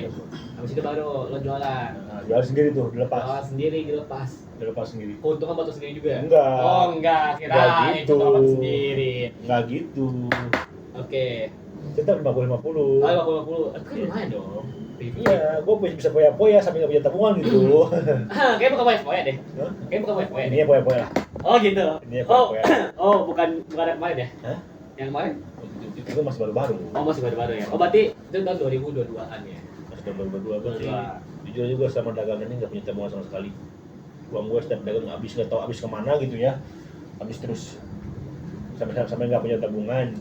Habis itu baru lo jualan. Nah, jual sendiri tuh, dilepas. Jualan sendiri dilepas. Dilepas sendiri. Keuntungan buat lo sendiri juga. Enggak. Oh, enggak. Enggak Kirain gitu. itu dapat sendiri. Enggak gitu. Oke. Tetap 50-50. Oh, 50. Kan lumayan dong. Iya, gua bisa poya-poya sambil nggak punya tabungan gitu. Kayaknya bukan poya-poya deh. Hah? Kayaknya bukan poya-poya deh. Ini poya-poya. Oh, gitu. Ini Oh, poya-poya. oh bukan yang kemarin ya? Hah? Yang kemarin? Itu masih baru-baru. Oh, masih baru-baru ya. Oh, berarti itu tahun 2022-an ya. Masih baru-baru gua sih. 22. Jujur juga sama dagangan ini nggak punya tabungan sama sekali. Uang gua setiap dagang habis, nggak tahu habis kemana gitu ya. Habis terus sampai nggak punya tabungan.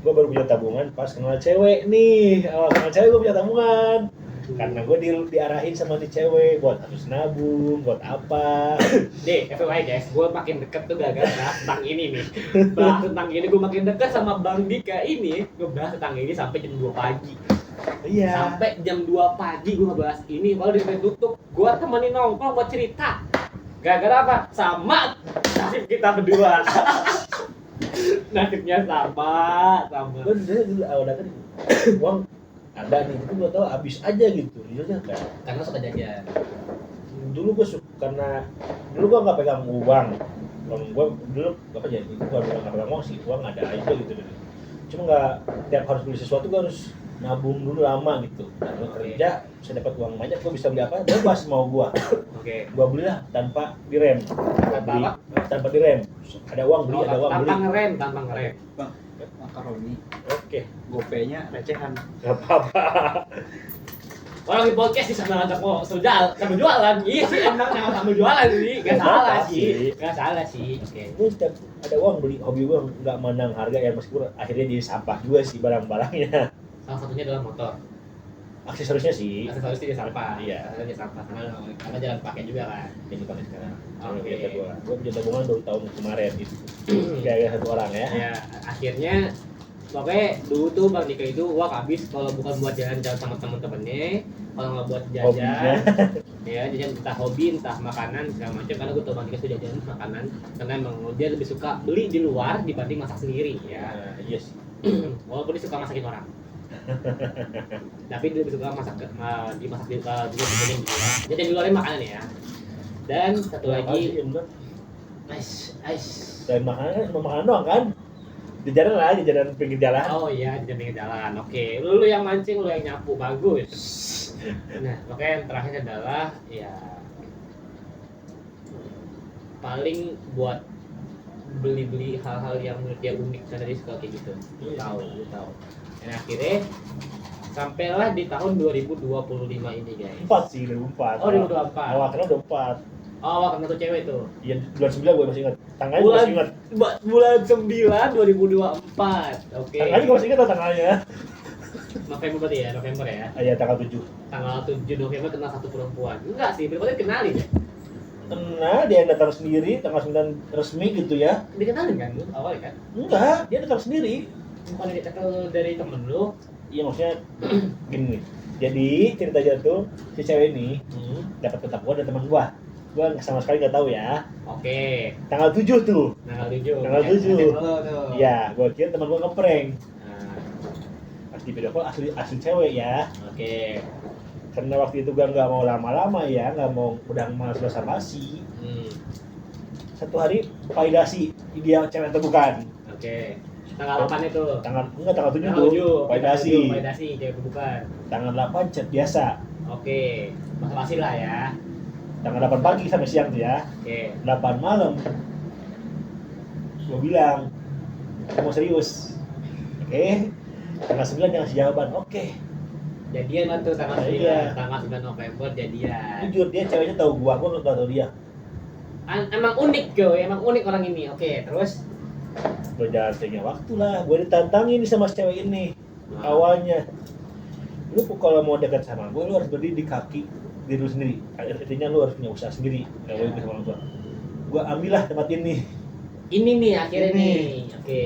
Gua baru punya tabungan pas kenal cewek nih. Kenal cewek gua punya tabungan. Karena gue diarahin sama nih cewek buat harus nabung, buat apa. Nih, FYI guys, gue makin deket tuh gara-gara bahas tentang ini nih. Bahas tentang ini, gue makin deket sama Bang Dika ini. Gue bahas tentang ini sampai jam 2 pagi. Iya. Sampai jam 2 pagi gue ngebahas ini, malah di tutup. Gue temenin nongkrong buat cerita. Gara-gara apa? Sama nasib kita berdua. Nasibnya sama. Gue dulu awalnya kan uang ada nih, itu gue tau habis aja gitu. Jujurnya kayak Karena suka jajan. dulu gue karena dulu gue nggak pegang uang. Uang gue dulu apa ya? Itu gue nggak pegang uang sih, uang ada aja gitu. Cuma nggak tiap harus beli sesuatu gue harus nabung dulu lama gitu. Nah, gue kerja bisa dapat uang banyak, gue bisa beli apa? Bebas mau gue. Oke. Gue belilah tanpa direm. Tanpa apa? Tanpa direm. Ada uang beli, ada uang beli. Tanpa ngerem. Bang, makaroni, Oke, gopenya recehan. nggak apa-apa. Orang di podcast di sana ngajak mau sambil jualan. Iya sih emang sambil jualan sih. Gak salah sih. Gak salah sih. Oke. Gue setiap ada uang beli, hobi gue nggak mandang harga ya, meskipun akhirnya jadi sampah juga sih barang-barangnya. Salah satunya adalah motor. Aksesorisnya sih. Aksesoris jadi sampah. Iya. Jadi sampah karena jarang pakai juga kan. Ini pakai sekarang. Oke. Gue punya tabungan dari tahun kemarin gitu. Kayak satu orang ya. Ya akhirnya pokoknya dulu tuh Bang Dika itu uang habis kalau bukan buat jalan-jalan sama temen-temennya, kalau nggak buat Hobinya. jajan, ya jajan entah hobi entah makanan segala macam. Karena gue tau Bang Dika tuh jajan makanan karena emang dia lebih suka beli di luar dibanding masak sendiri ya. Nah, iya sih. Walaupun dia suka masakin orang. Tapi dia lebih suka dimasak di luar gitu ya. Jadi di luarin makanan ya. Dan satu lagi, Selain makanan kan cuma makanan doang kan? Jajanan lah, jajanan pinggir jalan. oh iya di pinggir jalan. Oke, lu yang mancing, lu yang nyapu, bagus. Nah, makanya yang terakhir adalah ya paling buat beli-beli hal-hal yang menurut dia unik karena dia suka kayak gitu. Lu tahu. Dan akhirnya sampailah di tahun 2025 ini guys. 4 sih, 2004. Oh, 2024. Awal karena udah 4. Oh, waktu satu cewek tuh. Iya, bulan 9 gue masih ingat. Tanggalnya gue masih ingat. Bulan 9 2024. Oke. Tanggalnya gue masih ingat tanggalnya. November berarti ya, November ya. Iya, tanggal 7. Tanggal 7 November kenal satu perempuan. Enggak sih, berarti kenalin ya. Kenal, dia yang datang sendiri, tanggal 9 resmi gitu ya. Dikenalin kan lu awalnya kan? Enggak, dia datang sendiri. Bukan dari temen lu. Iya, maksudnya gini nih. Jadi ceritanya tuh si cewek ini dapat kontak gua dari teman gua. Gua sama sekali nggak tahu ya. Oke. Tanggal 7 tuh. Tanggal 7. Tanggal 7. Tuh. Iya, gua kira teman gua ngeprank. Nah, Pas di video call asli cewek ya. oke. Karena waktu itu gua nggak mau lama-lama ya, nggak mau udah malas basa-basi. Satu hari validasi dia cewek atau bukan. Oke. Tanggal 8 itu. Tanggal 7 Tanggal tuh. 7. Validasi. Validasi cewek bukan. Tanggal 8 chat biasa. Oke. Basa-basi lah ya. Tanggal 8 pagi sampai siang tuh ya. Oke. 8 malam gua bilang mau serius. Oke. Tanggal 9 dia ngasih jawaban. Oke. Jadian lah tuh tanggal 9. Iya. Tanggal 9 November jadian. Jujur dia ceweknya tahu gua nggak tahu dia. Emang unik coy, emang unik orang ini. Oke, terus Berjalan seiringnya waktu lah, gua ditantangin nih sama cewek ini. Awalnya lu kalau mau dekat sama gua, lu harus berdiri di kaki diri lu sendiri. Artinya lu harus punya usaha sendiri. Gak boleh ikut sama orang tua. Gua ambillah tempat ini. ini nih akhirnya Ini. nih. Oke.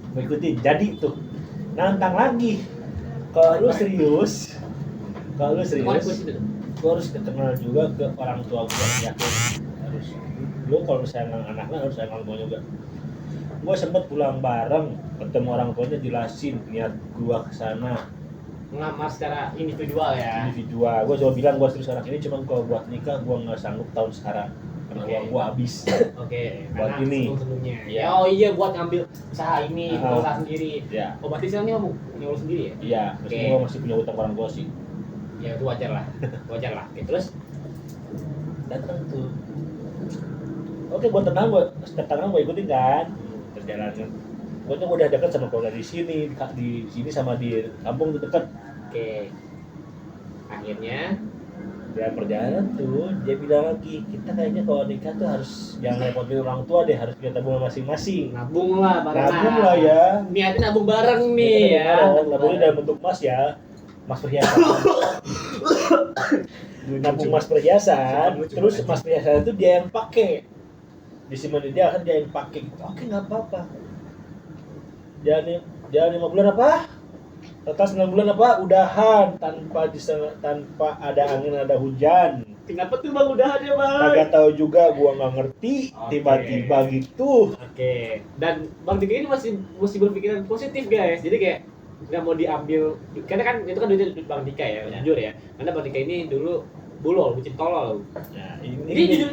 Gua ikutin. Jadi tuh nantang lagi. Kalau lu serius, Mau ikut gua situ tuh. harus kenal juga ke orang tua gua. Yakin harus. Lu kalau sayang anaknya harus sayang orang tua juga. Gua sempet pulang bareng, ketemu orang tuanya, jelasin niat gua kesana. Ngelamar secara individual ya. Individual. Gua coba bilang gua serius anak ini, cuma kalau buat nikah gua nggak sanggup tahun sekarang karena Oke. uang gua habis. Oke, Buat karena ini. sebelum-sebelumnya. Iya. Ya, oh iya buat ngambil usaha ini, buka Ah. usaha sendiri. Ya, Oh, berarti sekarang ini kamu punya usaha sendiri ya? iya. Oke. Meskipun gua masih punya utang orang tua sih. Ya itu wajar lah. Wajar lah. Oke, terus Datang tuh. Oke, gua tenang, gua ikutin kan. Perjalanan. Gua tuh udah dekat sama keluarga di sini sama di kampung tuh dekat. oke. Akhirnya Dalam perjalanan tuh dia bilang lagi, kita kayaknya kalau nikah tuh harus jangan repotin orang tua deh, harus punya tabungan masing-masing. nabung lah bareng. Nabung lah ya. Niatnya nabung bareng nih ya. Nabungnya dalam bentuk emas ya, emas perhiasan. Nabung emas perhiasan, terus emas perhiasan itu dia yang pakai. Disimpan dia akan dia yang pakai. Oke, nggak apa-apa. Jangan 5 bulan apa? Total 9 bulan apa? Udahan tanpa ada angin ada hujan. Kenapa tuh bang udahannya bang? Kagak tahu juga, gua nggak ngerti. Oke. Tiba-tiba gitu. Oke. Dan bang Dika ini masih berpikiran positif guys. Jadi kayak nggak mau diambil. Karena kan itu kan duitnya bang Dika ya, jujur ya. Karena bang Dika ini dulu bulol, bucin tolol. Nah, Ini jujur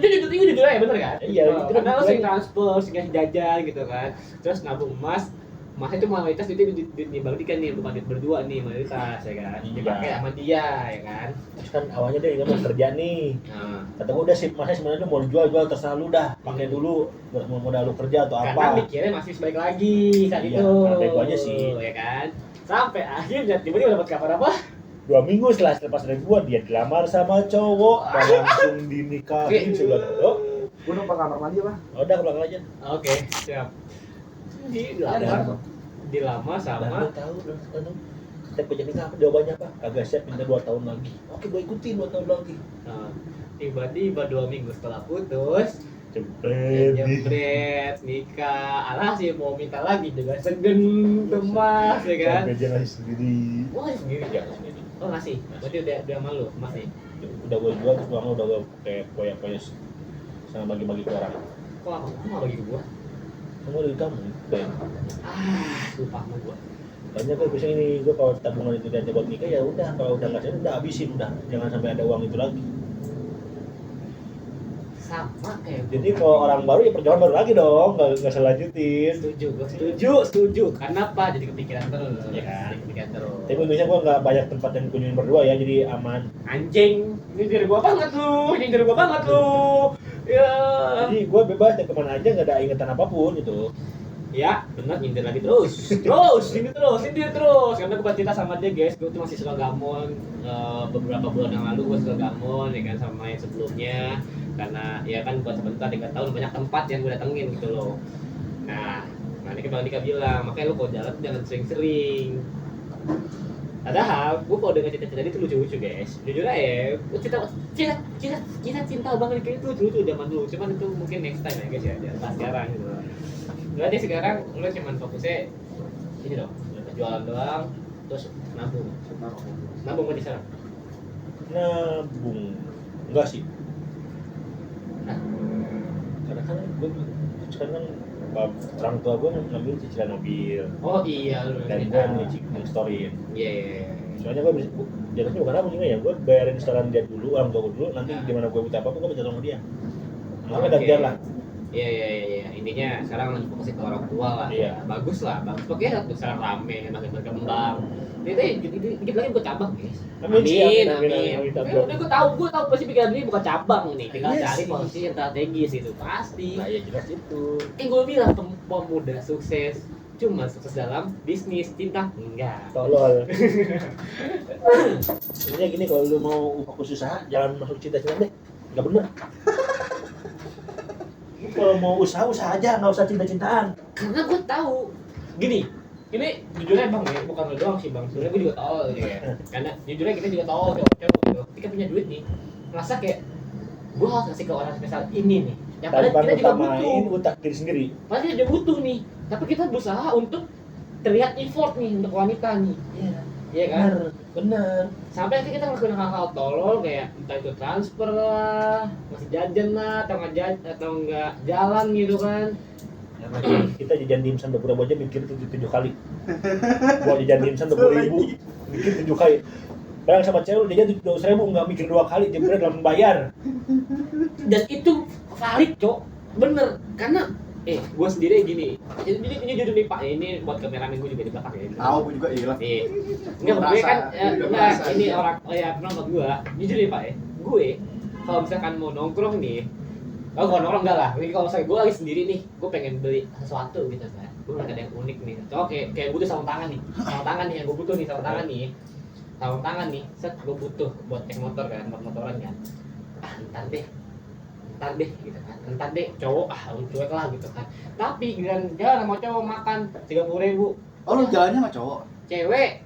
aja bener kan? Iya, Oh, itu kan karena lo gue- sering transfer, sering ngasih jajan gitu kan. Terus nabung emas. Emasnya itu mayoritas duitnya di bang Dika nih, bukan duit berdua nih mayoritas ya kan. Iya. Dipakai sama dia ya kan. Terus kan awalnya dia nggak mau kerja nih. Nah, Kata gua udah sih, masnya sebenarnya mau dijual terserah lu dah. Pakai dulu buat modal lu kerja atau karena apa. mikirnya masih sebaik lagi saat Iya, itu. karena bego aja sih. Ya kan. Sampai akhirnya tiba-tiba dapat kabar apa? 2 minggu setelah lepas dari gua, dia dilamar sama cowok dan langsung dinikahin. Oke. Saya bilang, oh, Gua numpang kamar mandi apa? udah pulang aja. Oke, siap. Dilamar sama Dan gua tahu, kita punya nikah apa jawabannya apa? Kagak siap, minta 2 tahun lagi. Oke, gua ikutin 2 tahun lagi. Nah, tiba-tiba 2 minggu setelah putus, Jebret. jebret, nikah, alhasil mau minta lagi juga segen temas ya kan? Sampai dia ngasih sendiri. Wah sendiri Iya, ya? sendiri. Oh ngasih, berarti udah malu masih. Udah gua jual, terus uangnya udah gua kayak poya-poya sama bagi-bagi ke orang. Kok nggak bagi ke gua? Semua dari kamu, Ben. Lupa sama gua. Banyak kan biasanya ini, gue kalau tabungan itu dan buat nikah ya udah, kalau udah nggak sadar udah habisin udah, jangan sampai ada uang itu lagi. Sama kayak Jadi kalau orang baru ya perjalanan baru lagi dong, nggak usah lanjutin. gua setuju. Karena apa? Jadi kepikiran terus. Iya kan? Jadi kepikiran terus. Tapi untungnya gue nggak banyak tempat yang kunjungin berdua ya, jadi aman. Anjing, ini diri gua banget lu. Ya. Jadi gue bebas ya kemana aja, nggak ada ingatan apapun gitu. Ya, benar nyindir lagi terus, nyindir terus. Karena gue cerita sama dia guys, gue tuh masih suka gamon. Beberapa bulan yang lalu gue suka gamon, ya kan sama yang sebelumnya. Karena ya kan buat sebentar 3 tahun banyak tempat yang gue datengin gitu loh. Nah ini Bang Dika bilang, makanya lu kalau jalan jangan sering-sering. Padahal gue kalau dengan cerita-cerita itu lucu-lucu guys. Jujur aja, gue cinta banget kayak itu lucu-lucu zaman dulu. Cuman itu mungkin next time ya guys ya, jangan pas sekarang gitu loh. Berarti sekarang lu cuman fokusnya ini dong, jualan doang, terus nabung aja sekarang. Nabung enggak sih? Hah? Karena kan gue sekarang orang tua gue ngambil cicilan mobil. Oh iya lu Dan gue yang storein. Iya. Soalnya gue bisa, jatuhnya bukan nabung juga ya, gue bayarin setoran dia dulu, orang tua gue dulu, nanti gimana gue butuh apa-apa gue minta tolong dia. Makanya gantian lah. Iya. Intinya sekarang lagi fokus ke orang tua lah. Iya. Bagus. Pokoknya sekarang rame, makin berkembang. Dikit lagi buka cabang guys. Amin. Udah gue tahu pasti pikiran ini bukan cabang nih. Tinggal cari posisi yang strategis itu pasti. Nah ya jelas itu. Gue bilang pemuda sukses cuma sukses dalam bisnis, cinta enggak. Tolol. Sebenarnya gini, kalau lu mau fokus usaha jangan masuk cinta-cinta deh. Enggak bener. Kalau mau usaha aja, nggak usah cinta-cintaan. Karena gue tahu gini, ini jujurnya bang ya, bukan lo doang sih bang, sebenarnya gue juga tahu gitu ya. Karena jujurnya kita juga tahu cowok-cowok gitu, ketika punya duit nih, ngerasa kayak gue harus kasih ke orang spesial ini nih. Yang padahal kita juga butuh. Utak diri sendiri. Padahal kita juga butuh nih, tapi kita berusaha untuk terlihat effort nih untuk wanita nih. Iya kan? Bener. Sampai akhirnya kita ngelakuin hal-hal tolol kayak entah itu transfer lah, masih jajan lah, atau nggak jalan gitu kan. Kita jajan dimsum 20.000 aja mikir 7 kali. Buat jajan dimsum 20.000 mikir 7 kali. Bayang sama cewek jajan 200.000 nggak mikir 2 kali, jebret dalam bayar. Dan itu valid cok, bener. Karena gue sendiri gini, ini jujur nih pak, ini buat kameramen gue juga di belakang ya. Tahu gue juga iya lah. Enggak, gue kan, ini orang, penonton gue, jujur nih pak ya, gue kalau misalkan mau nongkrong nih, kalau nongkrong enggak lah, ini kalau misalnya gue lagi sendiri nih, gue pengen beli sesuatu gitu kan, gue pengen ada yang unik nih, cowok kayak butuh sarung tangan nih yang gue butuh nih, sarung tangan nih, set gue butuh buat cek motor kan, motoran kan, ntar deh gitu kan, ntar deh cowok lu cuek lah gitu kan, tapi jalan sama cowok makan 30.000. Oh lu jalannya sama cowok? Cewek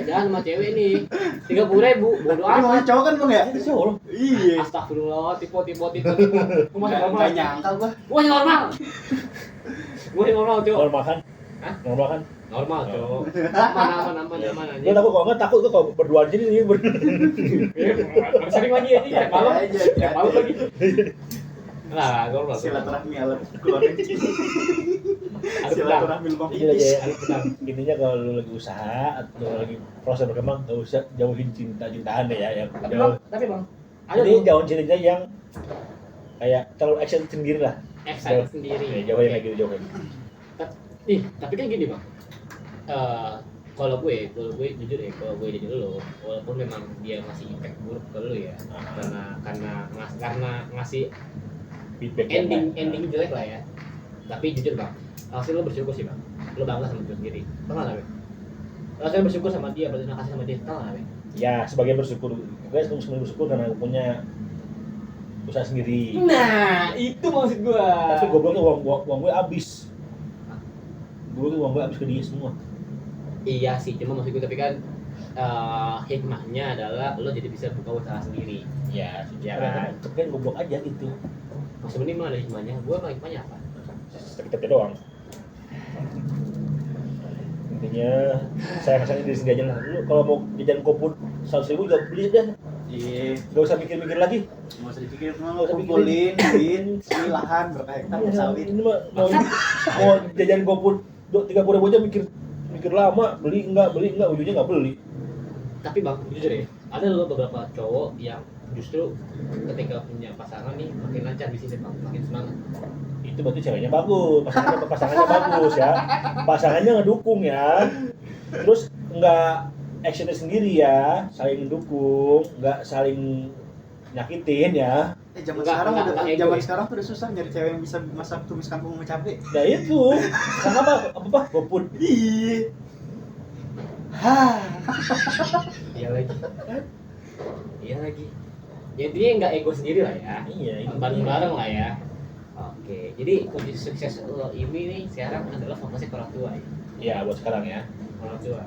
jalan sama cewek nih 30.000, bodo Ini amat. cowok kan bang ya? Itu cowok loh. Iya. Astagfirullah, tipe. Gue masih normal. Gak nyangka gua. Gue normal cowok. Normal kan? Hah? Normal kan? Normal cowok. Aman aja. Gue takut gue kalau berduaan jadi ini Sering lagi aja, tiap malam lagi. Nah, normal. Silaturahmi alat keluarga. Silaturahmi lubang Iya pipis. ya, intinya kalau lu lagi usaha atau lagi proses berkembang, gak usah jauhin cinta-cintaan deh ya. Tapi bang, ada Jadi jauhin cinta yang kayak terlalu action sendiri lah. excited sendiri. Ya, jauhin kayak gitu, jauhin. Tapi kan gini bang, kalau gue jujur ya, kalau gue jadi lo, walaupun memang dia ngasih impact buruk ke lo ya, karena ngasih Feedback ending jelek lah ya. Tapi jujur bang, harusnya lo bersyukur sih bang, lo bangga sama diri sendiri, tau nggak Bang? Harusnya bersyukur sama dia, berterima kasih sama dia, tau nggak Bang? Ya, sebagai bersyukur, gue sebenarnya bersyukur karena gue punya usaha sendiri. Nah, itu maksud gue. Tapi gobloknya uang gue habis. Uang gue habis ke dia semua. Iya sih, cuma maksud gue tapi kan hikmahnya adalah lo jadi bisa buka usaha sendiri. Ya, Ya kan? tapi kan goblok aja gitu. Sebenarnya emang ada hikmahnya. Gue apa hikmahnya apa? Sakit doang. Intinya saya kasih diri sendiri aja lah. Lu kalau mau jajan koput 100.000 juga beli deh. Iya. Gak usah mikir-mikir lagi. Nggak usah dipikirin, cuma Nggak lo usah kumpulin, duit, ini lahan berapa hektar Iya, sawit. ini mah mau jajan GoFood 30.000 aja mikir lama, beli enggak, ujungnya enggak beli. Tapi bang, jujur ya, ada loh beberapa cowok yang justru ketika punya pasangan nih makin lancar bisnisnya bang, makin semangat. Itu berarti ceweknya bagus, pasangannya bagus ya. Pasangannya ngedukung ya. Terus enggak actionnya sendiri ya, saling mendukung, enggak saling nyakitin ya. Zaman Enggak, sekarang enggak udah ego zaman ya. sekarang tuh udah susah nyari cewek yang bisa masak tumis kangkung sama cabe. Nah itu, sekarang apa GoFood. Iya. Hah. Iya lagi. Iya lagi. Jadi nggak ego sendiri lah ya. Iya, itu Bareng-bareng lah ya. Oke, jadi kunci sukses lo ini nih sekarang adalah fokusnya ke orang tua ya. Iya, buat sekarang ya. Orang tua.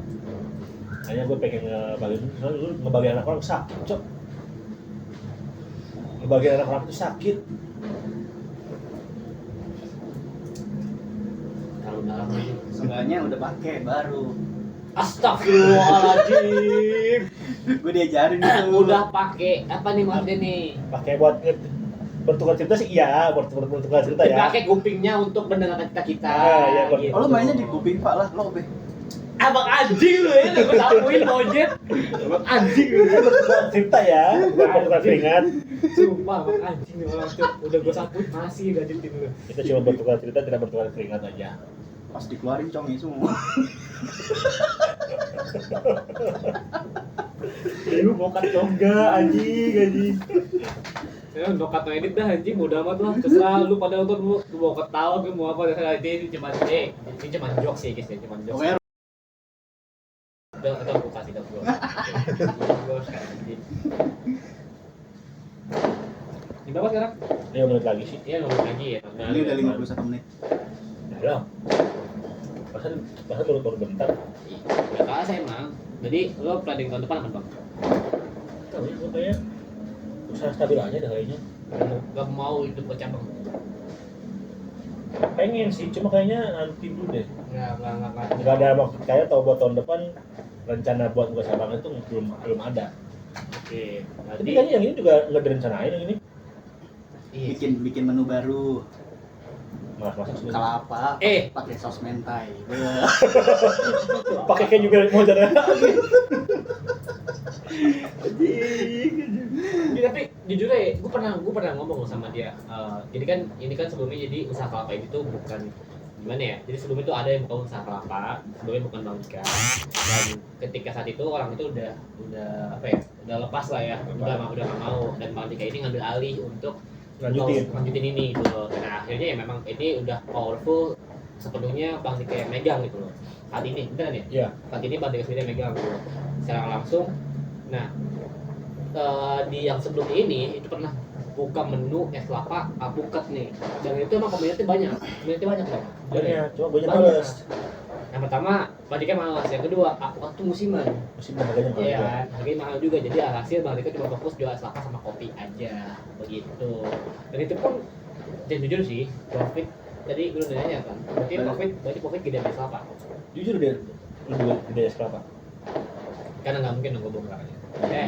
Hanya gue pengen ngebagi anak orang sakit, cok. Ngebagi anak orang itu sakit. Kalau dalam lagi. Seenggaknya udah pakai baru. Astagfirullahaladzim. Gue diajarin itu. Udah pakai apa nih maksudnya nih? Pakai buat bertukar cerita sih iya, bertukar cerita ya. Dipakai kupingnya untuk mendengarkan kita. Ya, gitu. Oh, lo mainnya di kuping Pak lah, lo be. Abang anjing lu ya, gue sapuin monyet. Abang anjing lu. Bertukar cerita ya, bukan bertukar keringat. Sumpah abang anjing nih orang tuh. Udah gue sapuin masih gajetin lu. Kita cuma bertukar cerita, tidak bertukar keringat aja. Pas dikeluarin congi semua. Lu mau cut enggak anjing. Ya untuk kata edit dah anjing udah amat lah. Terserah lu pada nonton lu mau ketawa ke mau apa ini cuma ini cuma jokes sih guys ya, cuma jokes. Pokoknya Udah aku kasih gue. Ini berapa sekarang? 5 menit lagi sih. Iya ngomong lagi ya. ini udah 51 menit. Udah. Bahasa baru bentar. Gak kerasa emang. Jadi lo planning tahun depan apa bang? Tahu ya, gue kayak usaha stabil aja dah kayaknya. Gak mau hidup bercabang. Pengen sih, cuma kayaknya nanti dulu deh. Nggak. Nggak ada maksud kayak tau buat tahun depan rencana buat buka cabang itu belum ada. Oke. Tapi Nanti kayaknya yang ini juga nggak direncanain yang ini. iya. Bikin menu baru. Masak sendiri. Kelapa, Eh. pakai saus mentai. Pakai kayak juga mau cara. Ya, tapi jujur ya, gue pernah ngomong loh sama dia. Jadi kan ini kan sebelumnya jadi usaha kelapa ini tuh bukan gimana ya. Jadi sebelumnya tuh ada yang buka usaha kelapa, sebelumnya bukan Bang Dika. Dan ketika saat itu orang itu udah apa ya, udah lepas lah ya, udah nggak mau. Dan Bang Dika ini ngambil alih untuk lanjutin ini gitu loh. Nah akhirnya ya memang ini udah powerful sepenuhnya Bang Dika yang megang gitu loh. Saat ini, beneran ya? Iya. Saat ini Bang Dika sendiri yang megang gitu loh. Secara langsung. Nah di yang sebelum ini itu pernah buka menu es kelapa alpukat nih, dan itu emang komunitasnya banyak dong. Banyak, cuma gue Banyak. males. Yang pertama Bang Dika malas, yang kedua alpukat tuh musiman. Mesti harganya mahal. Iya juga. kan, harganya mahal juga, jadi alhasil Bang Dika cuma fokus jual es kelapa sama kopi aja begitu. Dan itu pun dan jujur sih profit, tadi gue udah nanya kan, berarti profit gede es kelapa Jujur deh, lebih gede es kelapa. karena nggak mungkin dong gue bongkar aja.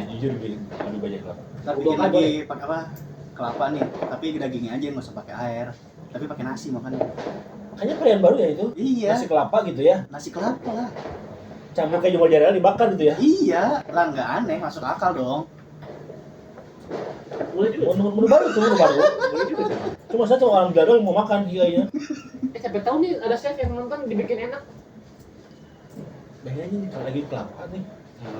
Jujur lebih banyak kelapa. Ntar Gua bikin kan lagi pakai apa? Kelapa nih, tapi dagingnya aja nggak usah pakai air, tapi pakai nasi makan. Kayaknya varian baru ya itu. Iya. Nasi kelapa gitu ya. Nasi kelapa lah. Campur kayak mozzarella dibakar gitu ya. Iya, lah nggak aneh, masuk akal dong. Boleh juga. Menu baru tuh, menu baru. Boleh juga. Cuma saya tuh orang Belanda yang mau makan sih kayaknya. Siapa tahu nih ada chef yang nonton dibikin enak. Kayaknya nih kalau lagi kelapa nih,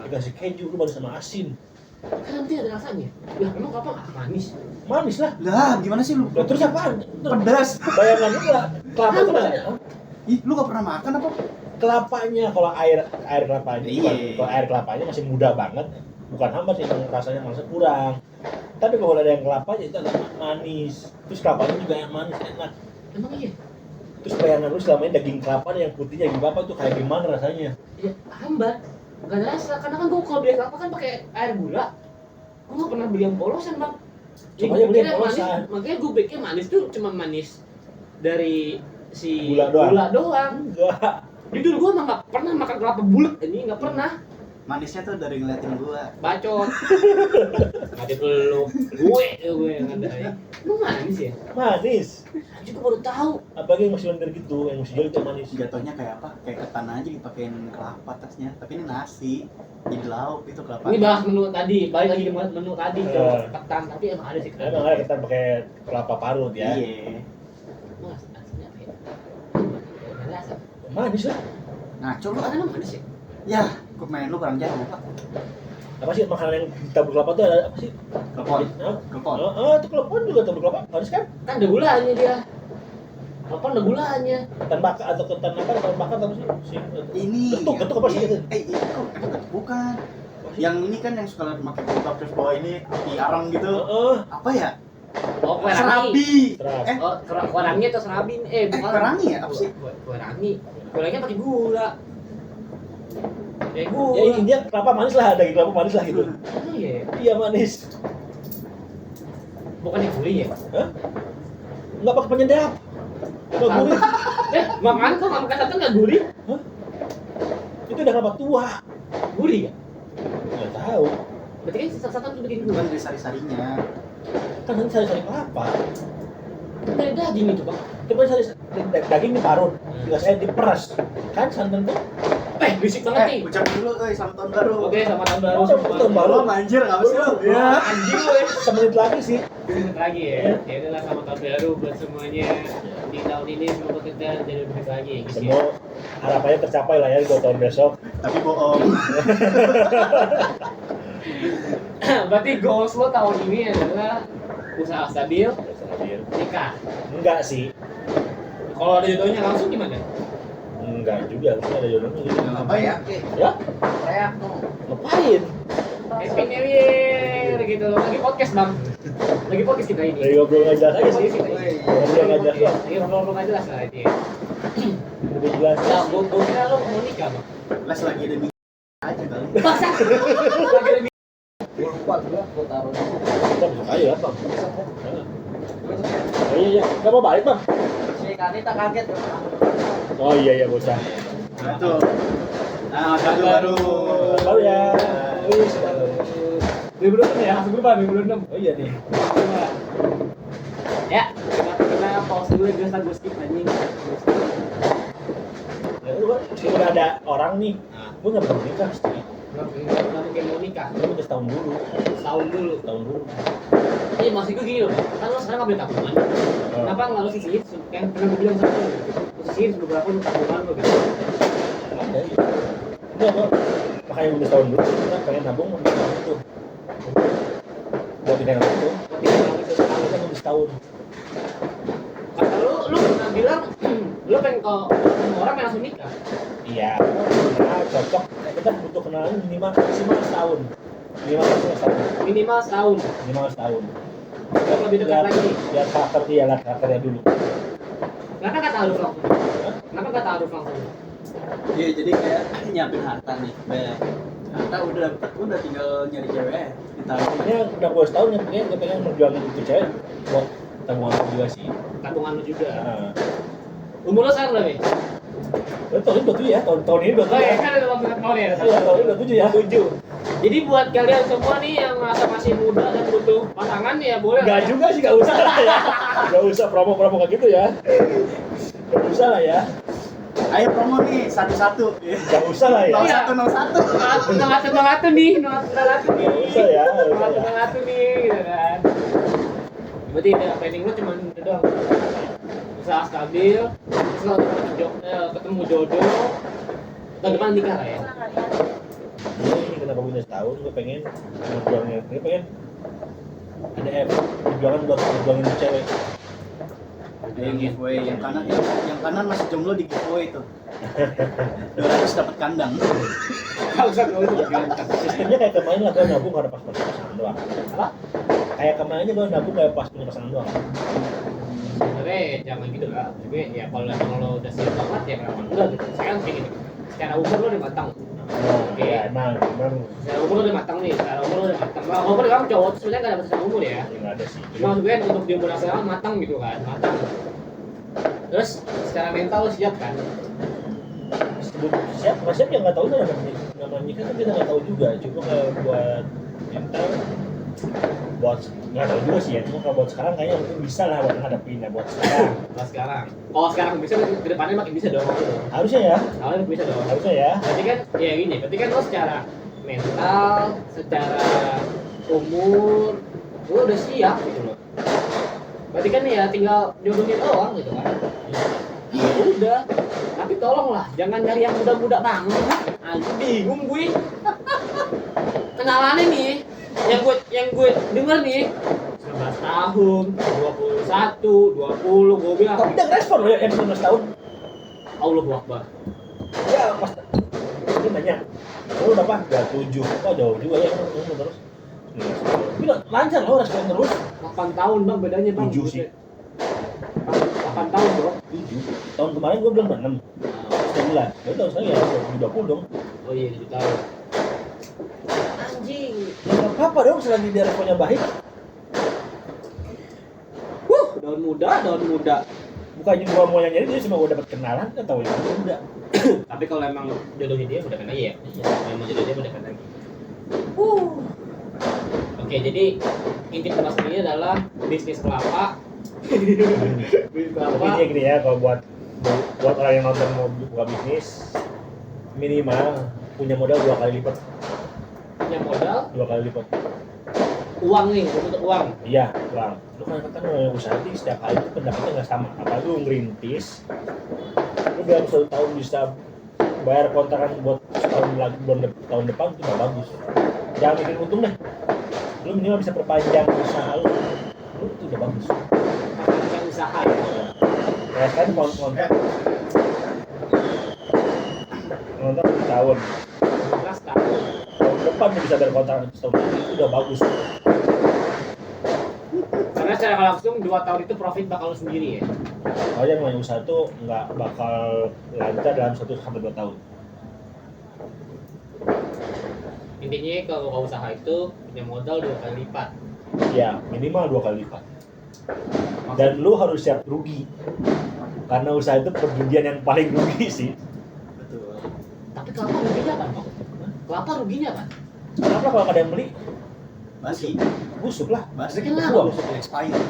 dikasih keju lu baru sama asin. Kan nanti ada rasanya. Lah emang kelapa nggak manis? Manis lah. Lah, gimana sih lu? Lah terus apaan? Pedas. Bayangan lu lah, kelapa tuh rasanya. Ih, lu gak pernah makan apa? Kelapanya kalau air kelapanya, Iya. kalau air kelapanya masih muda banget, bukan hambar sih, yang rasanya masih kurang. Tapi kalau ada yang kelapanya itu agak manis. Terus kelapanya juga yang manis enak. Emang iya? Terus bayangan lu selama ini daging kelapa yang putihnya gimana apa tuh kayak gimana rasanya? Ya hambar. Gak ada rasa. Karena kan gua kalau beli kelapa kan pakai air gula. Gua nggak pernah beli yang polosan bang. Coba aja beli yang Gua pikir polosan. manis, makanya gua pikir manis tuh cuma manis dari si Gula doang. Enggak. Jujur gua emang nggak pernah makan kelapa bulat ini, nggak pernah. Manisnya tuh dari ngeliatin gua. Bacot. Ngatin lu, gue yang ada. Lu manis ya? Manis. Aku juga baru tahu. Apalagi yang masih lendir gitu, yang masih jual itu manis. Jatuhnya kayak apa? Kayak ketan aja dipakein kelapa atasnya. Tapi ini nasi. Jadi lauk itu kelapa. Ini bahas menu tadi, balik lagi ke menu tadi ke Iya. ketan, tapi emang ada sih ketan. Emang ada ketan pakai kelapa parut ya. Iya. Mas, aslinya apa ya? Nggak ada rasa. Manis lah. Ngaco lu. Kan emang manis ya? Ya, kok main lu kurang jauh, Pak. Apa sih makanan yang ditabur kelapa tuh ada apa sih? Klepon. Hah? Klepon. Itu klepon juga tabur kelapa harus kan? Kan ada gulanya dia. Apa ada gulanya? Ketan bakar atau ketan bakar apa sih? Ini Getuk apa sih itu? Itu kok bukan. Yang ini kan yang suka pakai kulkas terus bawa ini api arang gitu. Apa ya? Oh, kue rangi. Serabi. Serap. Oh, kue rangi atau serabin? Bukan. Kue rangi ya? Apa sih? Kue rangi. Kue rangi pakai gula. Gula. Ya intinya kelapa manis lah, daging kelapa manis lah gitu. Oh iya. Iya manis. Bukannya gurih ya? Hah? Enggak pakai penyedap. Enggak gurih. Makan kok makan satu nggak gurih? Hah? Itu udah kelapa tua. Gurih ya? Enggak tahu. Berarti kan satu tuh bikin Bukan gurih. dari sari-sarinya. Kan nanti sari-sari kelapa. Dari daging itu bang. Coba sari daging diparut, tinggal saya diperas. Kan santan tuh. Berisik banget nih. Ucapin dulu selamat tahun baru. Oke, selamat tahun baru. Selamat tahun baru. Lu anjir enggak sih lu? Ya. Anjing lu ya. Semenit lagi sih. Sedikit lagi ya. Ya itulah selamat tahun baru buat semuanya. Di tahun ini semoga kita jadi lebih baik lagi ya guys. Semua harapannya tercapai lah ya di tahun besok. Tapi bohong. Berarti goals lo tahun ini adalah usaha stabil, nikah. Enggak sih. Kalau ada jodohnya langsung gimana? Enggak juga, harusnya ada jodohnya gitu. Apa ya? Ya? Reak no. Ngapain? Happy New Year gitu loh. Lagi podcast bang. Lagi podcast kita ini. Lagi ngobrol nggak jelas aja sih. Podcast kita ini. Ngobrol nggak jelas doang. Lagi ngobrol nggak jelas lah ini. Lebih jelas. Nah, gue kira lo mau nikah bang. Les lagi ada minggu aja kali. Masa? Lagi lebih. Kita besok aja ya bang. Oh iya, nggak mau balik bang. Si Kanita kaget. Oh iya bocah. Nah tuh. Nah, tahun baru. Tahu ya. Wis. 2006 ya, langsung berubah 2006. Oh iya nih. Ya, kita pause dulu ya, gue skip anjing. Ya lu kan, meski udah ada orang nih, gue nggak pernah nikah pasti. Nggak mungkin mau nikah. Gue udah setahun dulu. Setahun dulu. Tahun dulu. Iya maksud gue gini loh, kan lo sekarang ngambil tabungan. Kenapa nggak lo sisihin? Yang pernah gue bilang sama lo, gitu. Lo sisihin beberapa lo tabungan lo gitu. Ada gitu. Enggak kok. Makanya udah setahun dulu, kita pengen nabung untuk itu. Buat pindah itu. Berarti kalau itu sekarang Kita udah setahun. kata lo pernah bilang lo pengen kalau ketemu orang yang langsung nikah. Iya. Nah, cocok. Kita butuh kenalan minimal maksimal setahun. Minimal setahun. Minimal setahun. Biar lebih dekat lagi. Lihat karakter dia, lihat karakternya dulu. Kenapa nggak taruh langsung? Kenapa nggak taruh langsung? Iya, jadi kayak nyiapin harta nih. Harta udah tinggal nyari cewek. Ditaruh. Ini udah gue setahun ya, pengen merjuangin itu cewek buat tabungan aku juga sih. Tabungan lo juga. Nah, Umur lo sekarang berapa? tahun ini 27 ya, tahun ini 27 Oh ya ya. kan ada tahun ya. Iya, tahun ini 27 ya. 7. Jadi buat kalian semua nih yang merasa masih muda dan butuh pasangan ya boleh. Enggak juga sih, enggak usah lah ya. Enggak usah promo-promo kayak gitu ya. Enggak usah lah ya. Ayo promo nih satu-satu. Enggak usah lah ya. 0101. Nolatu nih. Enggak usah ya. Nolatu nih gitu kan. Berarti ya, planning lu cuma itu doang. Usaha stabil, terus lo ketemu jodoh, tahun depan nikah lah ya. Ini kenapa gue udah setahun, gue pengen merjuangin, gue pengen ada perjuangan buat merjuangin cewek. Yang giveaway yang kanan masih jomblo di giveaway itu. 200 dapat kandang. Gak usah kalau itu ganteng. Sistemnya kayak kemarin lah, gue nabung karena pas punya pasangan doang. Apa? Kayak kemarin aja gue nabung kayak pas punya pasangan doang. Sebenarnya jangan gitu lah. Tapi ya kalau emang lo udah siap banget ya kenapa enggak gitu. Sekarang kayak gini. Secara umur lo udah matang. Oh, iya emang. Secara umur lo udah matang nih. Secara umur lo udah matang. Kalau umur kan cowok tuh sebenarnya nggak ada batasan umur ya. Nggak ada sih. Cuma sebenarnya untuk di umur yang sekarang matang gitu kan. Matang. Terus secara mental lo siap kan? Siap, nggak siap ya nggak tahu namanya nikah kan kita nggak tahu juga. Cuma kalau buat mental, buat nggak tahu juga sih ya. Cuma kalau buat sekarang kayaknya mungkin bisa lah buat ngadepin ya buat sekarang. Kalau sekarang. Kalau sekarang bisa ke depannya makin bisa dong. Harusnya ya, Awalnya bisa dong. harusnya ya. Berarti kan ya gini, berarti kan lo secara mental, secara umur, lo udah siap gitu loh. Berarti kan ya tinggal jodohnya doang gitu kan. Ya udah. Tapi tolonglah jangan nyari yang muda-muda banget. Anjir bingung gue. kenalannya nih yang gue denger nih 19 tahun, 21, 20, gue bilang Tapi dia ngerespon loh yang 19 tahun. Allahu Akbar. Ya pas dia nanya, lu berapa? 27. Kok jauh juga ya lu terus. Gila, lancar loh respon terus. 8 tahun bang bedanya bang. 7 sih. 8 tahun bro. 7. Tahun kemarin gue bilang 6. 9. Ya tahun saya ya 20 dong. Oh iya 7 tahun. Anjing. Ya nggak apa-apa dong selagi dia responnya baik. Daun muda. Bukannya gua mau yang nyari dia cuma gua dapat kenalan atau ya udah. Tapi kalau emang jodohnya dia udah lagi ya. Iya. Memang jodoh dia udah lagi. Oke, jadi inti pembahasan ini adalah bisnis kelapa. Bisnis Tapi kelapa. dia gini ya kalau buat orang yang nonton mau buka bisnis minimal punya modal 2 kali lipat. Punya modal, 2 kali lipat. uang nih, untuk uang. Iya, bang. Lu kan yang usaha sih setiap hari itu pendapatnya nggak sama. Apalagi lu ngerintis, lu dalam 1 tahun bisa bayar kontrakan buat setahun lagi tahun depan itu nggak bagus. Jangan bikin untung deh. Lu minimal bisa perpanjang usaha lu itu udah bagus. Macam usaha. Kayak kan kontrak tahun. Kelas tahun. Tahun depan lu bisa bayar kontrakan setahun lagi itu udah bagus. Karena secara langsung 2 tahun itu profit bakal lu sendiri ya. Kalau yang namanya usaha tuh nggak bakal lancar dalam 1-2 tahun. Intinya kalau mau usaha itu punya modal 2 kali lipat. Ya, minimal 2 kali lipat. Dan lu harus siap rugi. Karena usaha itu perjudian yang paling rugi sih. Betul. Tapi kelapa ruginya apa, Bang? Kelapa ruginya apa? Kenapa kalau nggak ada yang beli? Basi. Busuk lah. Basi Bikin kan lama buang. busuknya. Expired.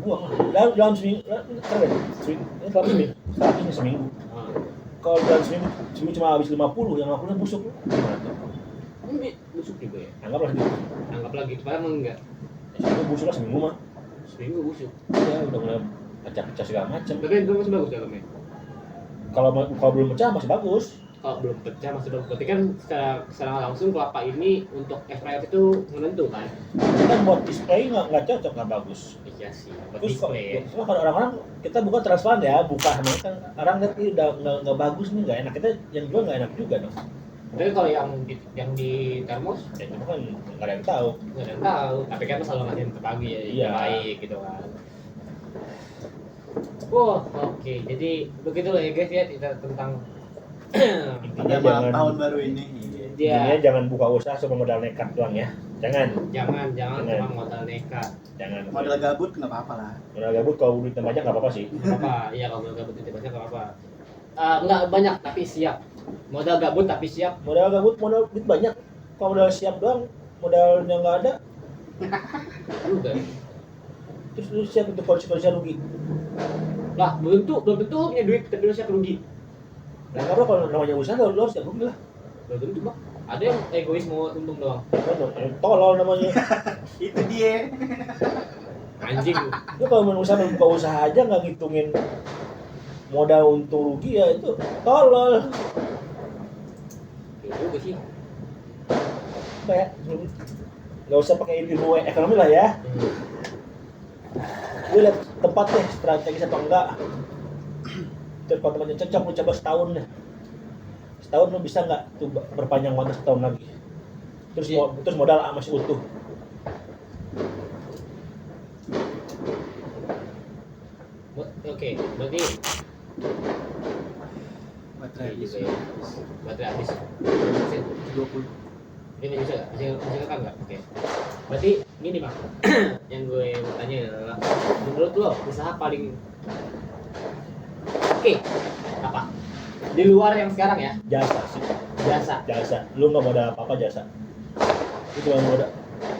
Buang. Dalam seminggu, ini dalam seminggu. Setelahnya seminggu. Ah. Kalau dalam seminggu cuma habis 50, yang 50 busuk. Gimana tuh? Ini busuk juga ya. Anggaplah gitu. Anggaplah gitu, padahal emang enggak. Seminggu busuk lah seminggu mah. Seminggu busuk. Ya udah mulai pecah-pecah segala macam. Tapi itu masih bagus ya, Kami. Kalau belum pecah masih bagus. Kalau belum pecah masih bagus. Berarti kan secara langsung kelapa ini untuk expired itu menentu kan? Kan buat display nggak cocok, nggak bagus. Iya sih, buat Terus kok, display ya. terus kalau orang-orang kita buka transparan ya, buka sama kan orang lihat ini udah nggak bagus nih, nggak enak, kita yang jual nggak enak juga dong. Tapi kalau yang di termos Ya cuma kan nggak ada yang tahu. nggak ada yang tahu. Tapi kan selalu ngasih yang terbaik ya, Iya. yang baik gitu kan. Wah, oke. Jadi begitulah ya guys ya kita tentang Intinya Pada malam jangan tahun baru ini. intinya dia jangan buka usaha cuma modal nekat doang ya. Jangan jangan Jangan. cuma modal nekat. Modal gabut nggak apa-apa lah. Modal gabut kalau duitnya banyak nggak apa-apa sih. Nggak apa, iya kalau modal gabut itu banyak nggak apa. Nggak banyak tapi siap. Modal gabut tapi siap. Modal gabut modal duit banyak. Kalau modal siap doang, modalnya nggak ada, Juga. terus lu siap untuk konsekuensi rugi. Lah, belum tentu lu punya duit tapi lu siap rugi. Nah, apa kalau namanya usaha lu harus siap rugi lah. Belum tentu, Bang. Ada yang egois mau untung doang. Tolol namanya. Itu dia. Anjing. Lu kalau mau buka usaha aja nggak ngitungin modal untung rugi ya itu tolol. Ya juga sih. Kayak nggak usah pakai ilmu ekonomi lah ya. Lu lihat tempat deh strategis apa enggak. Terus kalau temannya cocok lu coba setahun deh. Setahun lu bisa nggak tuh perpanjang kontrak setahun lagi. Terus Iya. terus modal masih utuh. Oke, berarti Baterai iya habis. juga ya. Baterai habis. 20. Ini bisa nggak? Bisa rekam nggak? Oke. Berarti gini Bang, yang gue mau tanya adalah menurut lo usaha paling oke apa? Di luar yang sekarang ya, Jasa sih. jasa. Lu nggak modal apa-apa jasa. Itu cuma modal.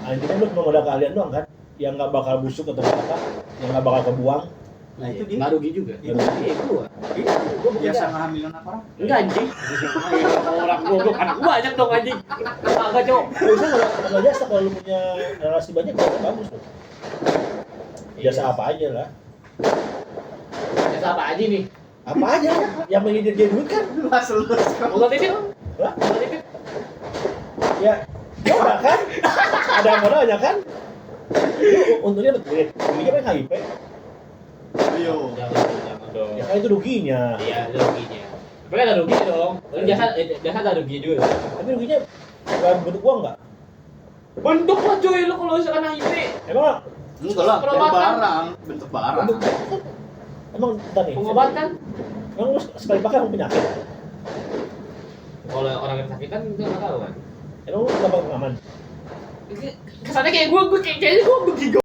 Intinya lu cuma modal keahlian doang kan, yang nggak bakal busuk atau apa, yang nggak bakal kebuang. Nah itu dia. Nggak rugi juga. Itu Iya gua. Gue biasa ngehamilin anak orang. Enggak anjing. Orang goblok anak gua banyak dong anjing. Kagak, Cok. Nggak usah modal jasa, kalau lu punya relasi banyak jasa bagus tuh. Jasa apa aja lah. Jasa apa aja nih? Apa aja yang menjadi duit kan. Mas lulus kok. Mau titip? Hah? Mau titip? Ya Coba kan? Ada modalnya kan? Lu untungnya dapat duit, ruginya kan HIP. Ayo. Jangan dong. Ya kan itu ruginya. Iya, itu ruginya. Tapi ada rugi dong. Jasa ada rugi juga. Tapi ruginya bukan bentuk uang nggak? Bentuk lah cuy, lu kalau misalkan HIP. Emang Enggak lah, Pengobatan. barang, bentuk barang. emang bentar nih. Pengobatan. Emang lu sekali pakai emang penyakit? Kalau orang yang kesakitan itu nggak tahu kan. Emang lu nggak pakai aman? Kesannya kayak gue kayaknya gue begigo.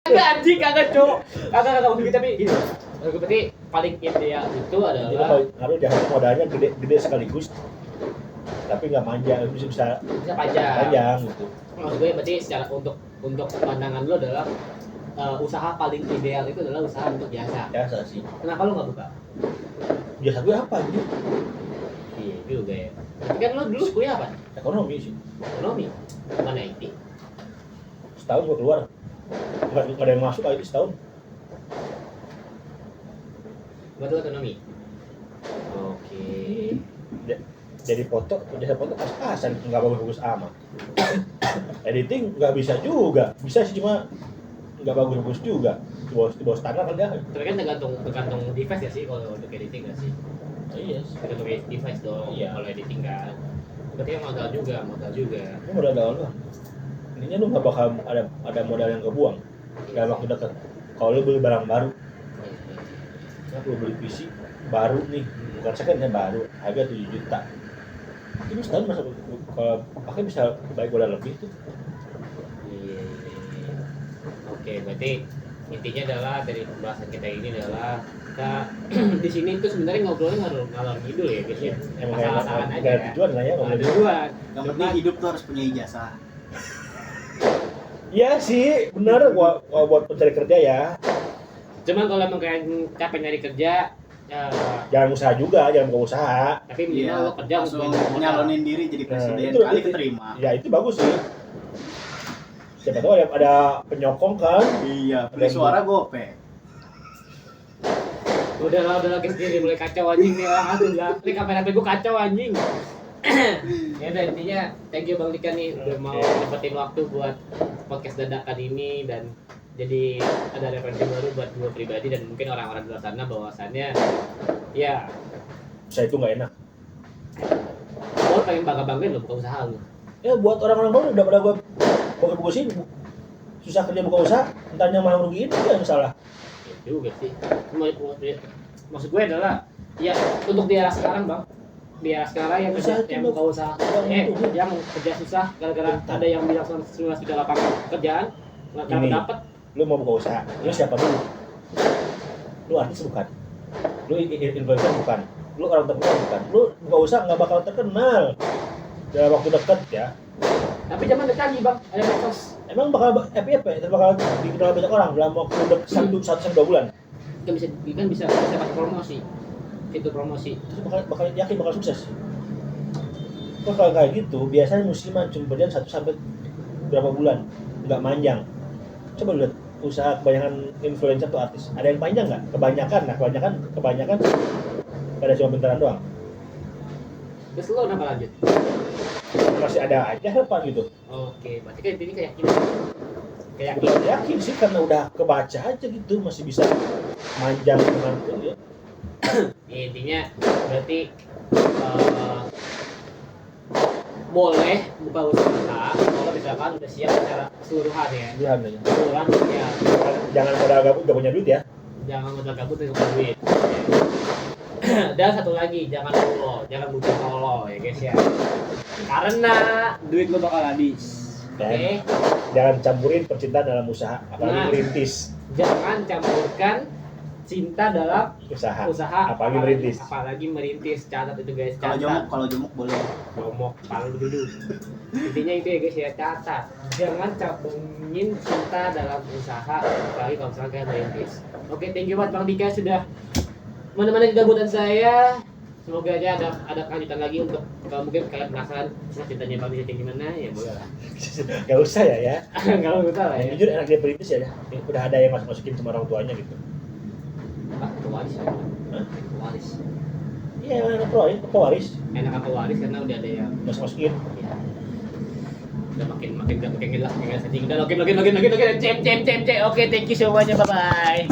Kagak anjing, kagak cowok. Kagak begitu tapi gini. Gue berarti paling ideal itu Jadi adalah kalau jahat modalnya gede sekaligus, tapi nggak manja, bisa bisa pajak. panjang gitu. Maksud gue berarti secara untuk pandangan lo adalah usaha paling ideal itu adalah usaha untuk jasa. Biasa sih. Kenapa lo nggak buka? Jasa gue apa gitu? Iya juga ya. Tapi kan lo dulu kuliah apa? Ekonomi sih. Ekonomi. Mana IT? Setahun gue keluar. Nggak ada yang masuk IT setahun. Betul ekonomi. Oke. Jadi jasa foto pas-pasan, nggak bagus-bagus amat. Editing nggak bisa juga, bisa sih cuma nggak bagus-bagus juga. Di bawah standar kan dia. Tapi kan tergantung device ya sih kalau untuk editing nggak sih? Iya. Tergantung device dong. Iya. Kalau editing kan. Berarti yang modal juga. Ini modal awal doang. Intinya lu nggak bakal ada modal yang kebuang dalam waktu dekat. Kalau lu beli barang baru, nah, lu beli PC baru nih, bukan second ya, baru, harga 7 juta. Itu setahun masuk, kalau pakai bisa baik modal lebih tuh. Iya. Oke, berarti intinya adalah dari pembahasan kita ini adalah kita di sini tuh sebenarnya ngobrolnya ngalor ngidul ya guys ya. Emang Masalah-masalah aja. kayak tujuan lah ya, Nggak ada ngobrol. tujuan. Yang penting hidup tuh harus punya ijazah. Iya sih, benar. Buat pencari kerja ya, Cuman kalau emang kayak capek nyari kerja, ya, jangan usaha juga, jangan buka usaha. tapi minimal lo kerja harus langsung punya modal. nyalonin diri jadi presiden itu- kali itu- keterima. Ya itu bagus sih. Siapa tahu ada penyokong kan? Iya, beli suara gope. Udah lah guys, ini mulai kacau anjing nih orang aduh lah. Ini kamera gue kacau anjing. Ya udah intinya thank you Bang Dika nih udah mau nyempetin waktu buat podcast dadakan ini dan jadi ada referensi baru buat gue pribadi dan mungkin orang-orang di luar sana bahwasannya ya Usaha itu nggak enak. lo pengen bangga-banggain lo buka usaha lo. Ya buat orang-orang baru udah pada bagus sih, susah kerja buka usaha, entahnya malah rugiin, itu yang salah. Ya juga sih. Maksud gue adalah ya untuk di era sekarang Bang, di era sekarang yang Usaha yang itu buka usaha itu. yang kerja susah gara-gara ada yang bilang 19 juta lapangan kerjaan nggak Ini. dapet. Lu mau buka usaha, lu siapa dulu? Lu artis bukan? Lu influencer bukan? Lu orang terkenal bukan? Lu buka usaha nggak bakal terkenal dalam waktu dekat ya. Tapi zaman dekat nih Bang, ada medsos. Emang bakal FYP, bakal dikenal banyak orang dalam waktu dekat 1-2 bulan. Kan bisa pakai promosi. Itu promosi. Terus bakal yakin bakal sukses. Kok kalau kayak gitu, biasanya musiman cuma berjalan 1 sampai berapa bulan, nggak manjang. Coba lihat usaha kebanyakan influencer tuh artis, ada yang panjang nggak? Kebanyakan pada cuma bentaran doang. Terus lo kenapa lanjut? Masih ada aja harapan gitu. Oke, berarti kan ini keyakinan. Belum yakin sih karena udah kebaca aja gitu, masih bisa manjang dengan itu ya. Ya, intinya berarti boleh buka usaha kalau misalkan udah siap secara keseluruhan ya. Lihat aja. Keseluruhan ya. Jangan modal gabut gak punya duit ya. Jangan modal gabut untuk duit. Dan satu lagi, jangan butuh solo ya guys ya. Karena duit lo bakal habis. Oke. Jangan campurin percintaan dalam usaha, apalagi Nah. merintis Jangan campurkan cinta dalam usaha, apalagi merintis. Catat itu guys, catat. Kalau jomuk boleh. Ngomong palu dulu. Intinya itu ya guys ya, catat. Jangan cabungin cinta dalam usaha, apalagi kalau misalnya kayak merintis. Oke, thank you banget Bang Dika sudah menemani kegabutan saya. Semoga aja ada kelanjutan lagi untuk kalau mungkin kalian penasaran kisah cintanya Bang Dika kayak gimana ya boleh lah. Gak usah ya. Kalau usah lah ya. Jujur enak dia perintis ya. Udah ada yang masukin sama orang tuanya gitu. Ah, pewaris. Hah? Pewaris. Iya, enak pewaris. Enak apa waris karena udah ada yang Masukin. ya. udah makin gak makin ngilang saja. Udah login. Cem. Oke, thank you semuanya. Bye bye.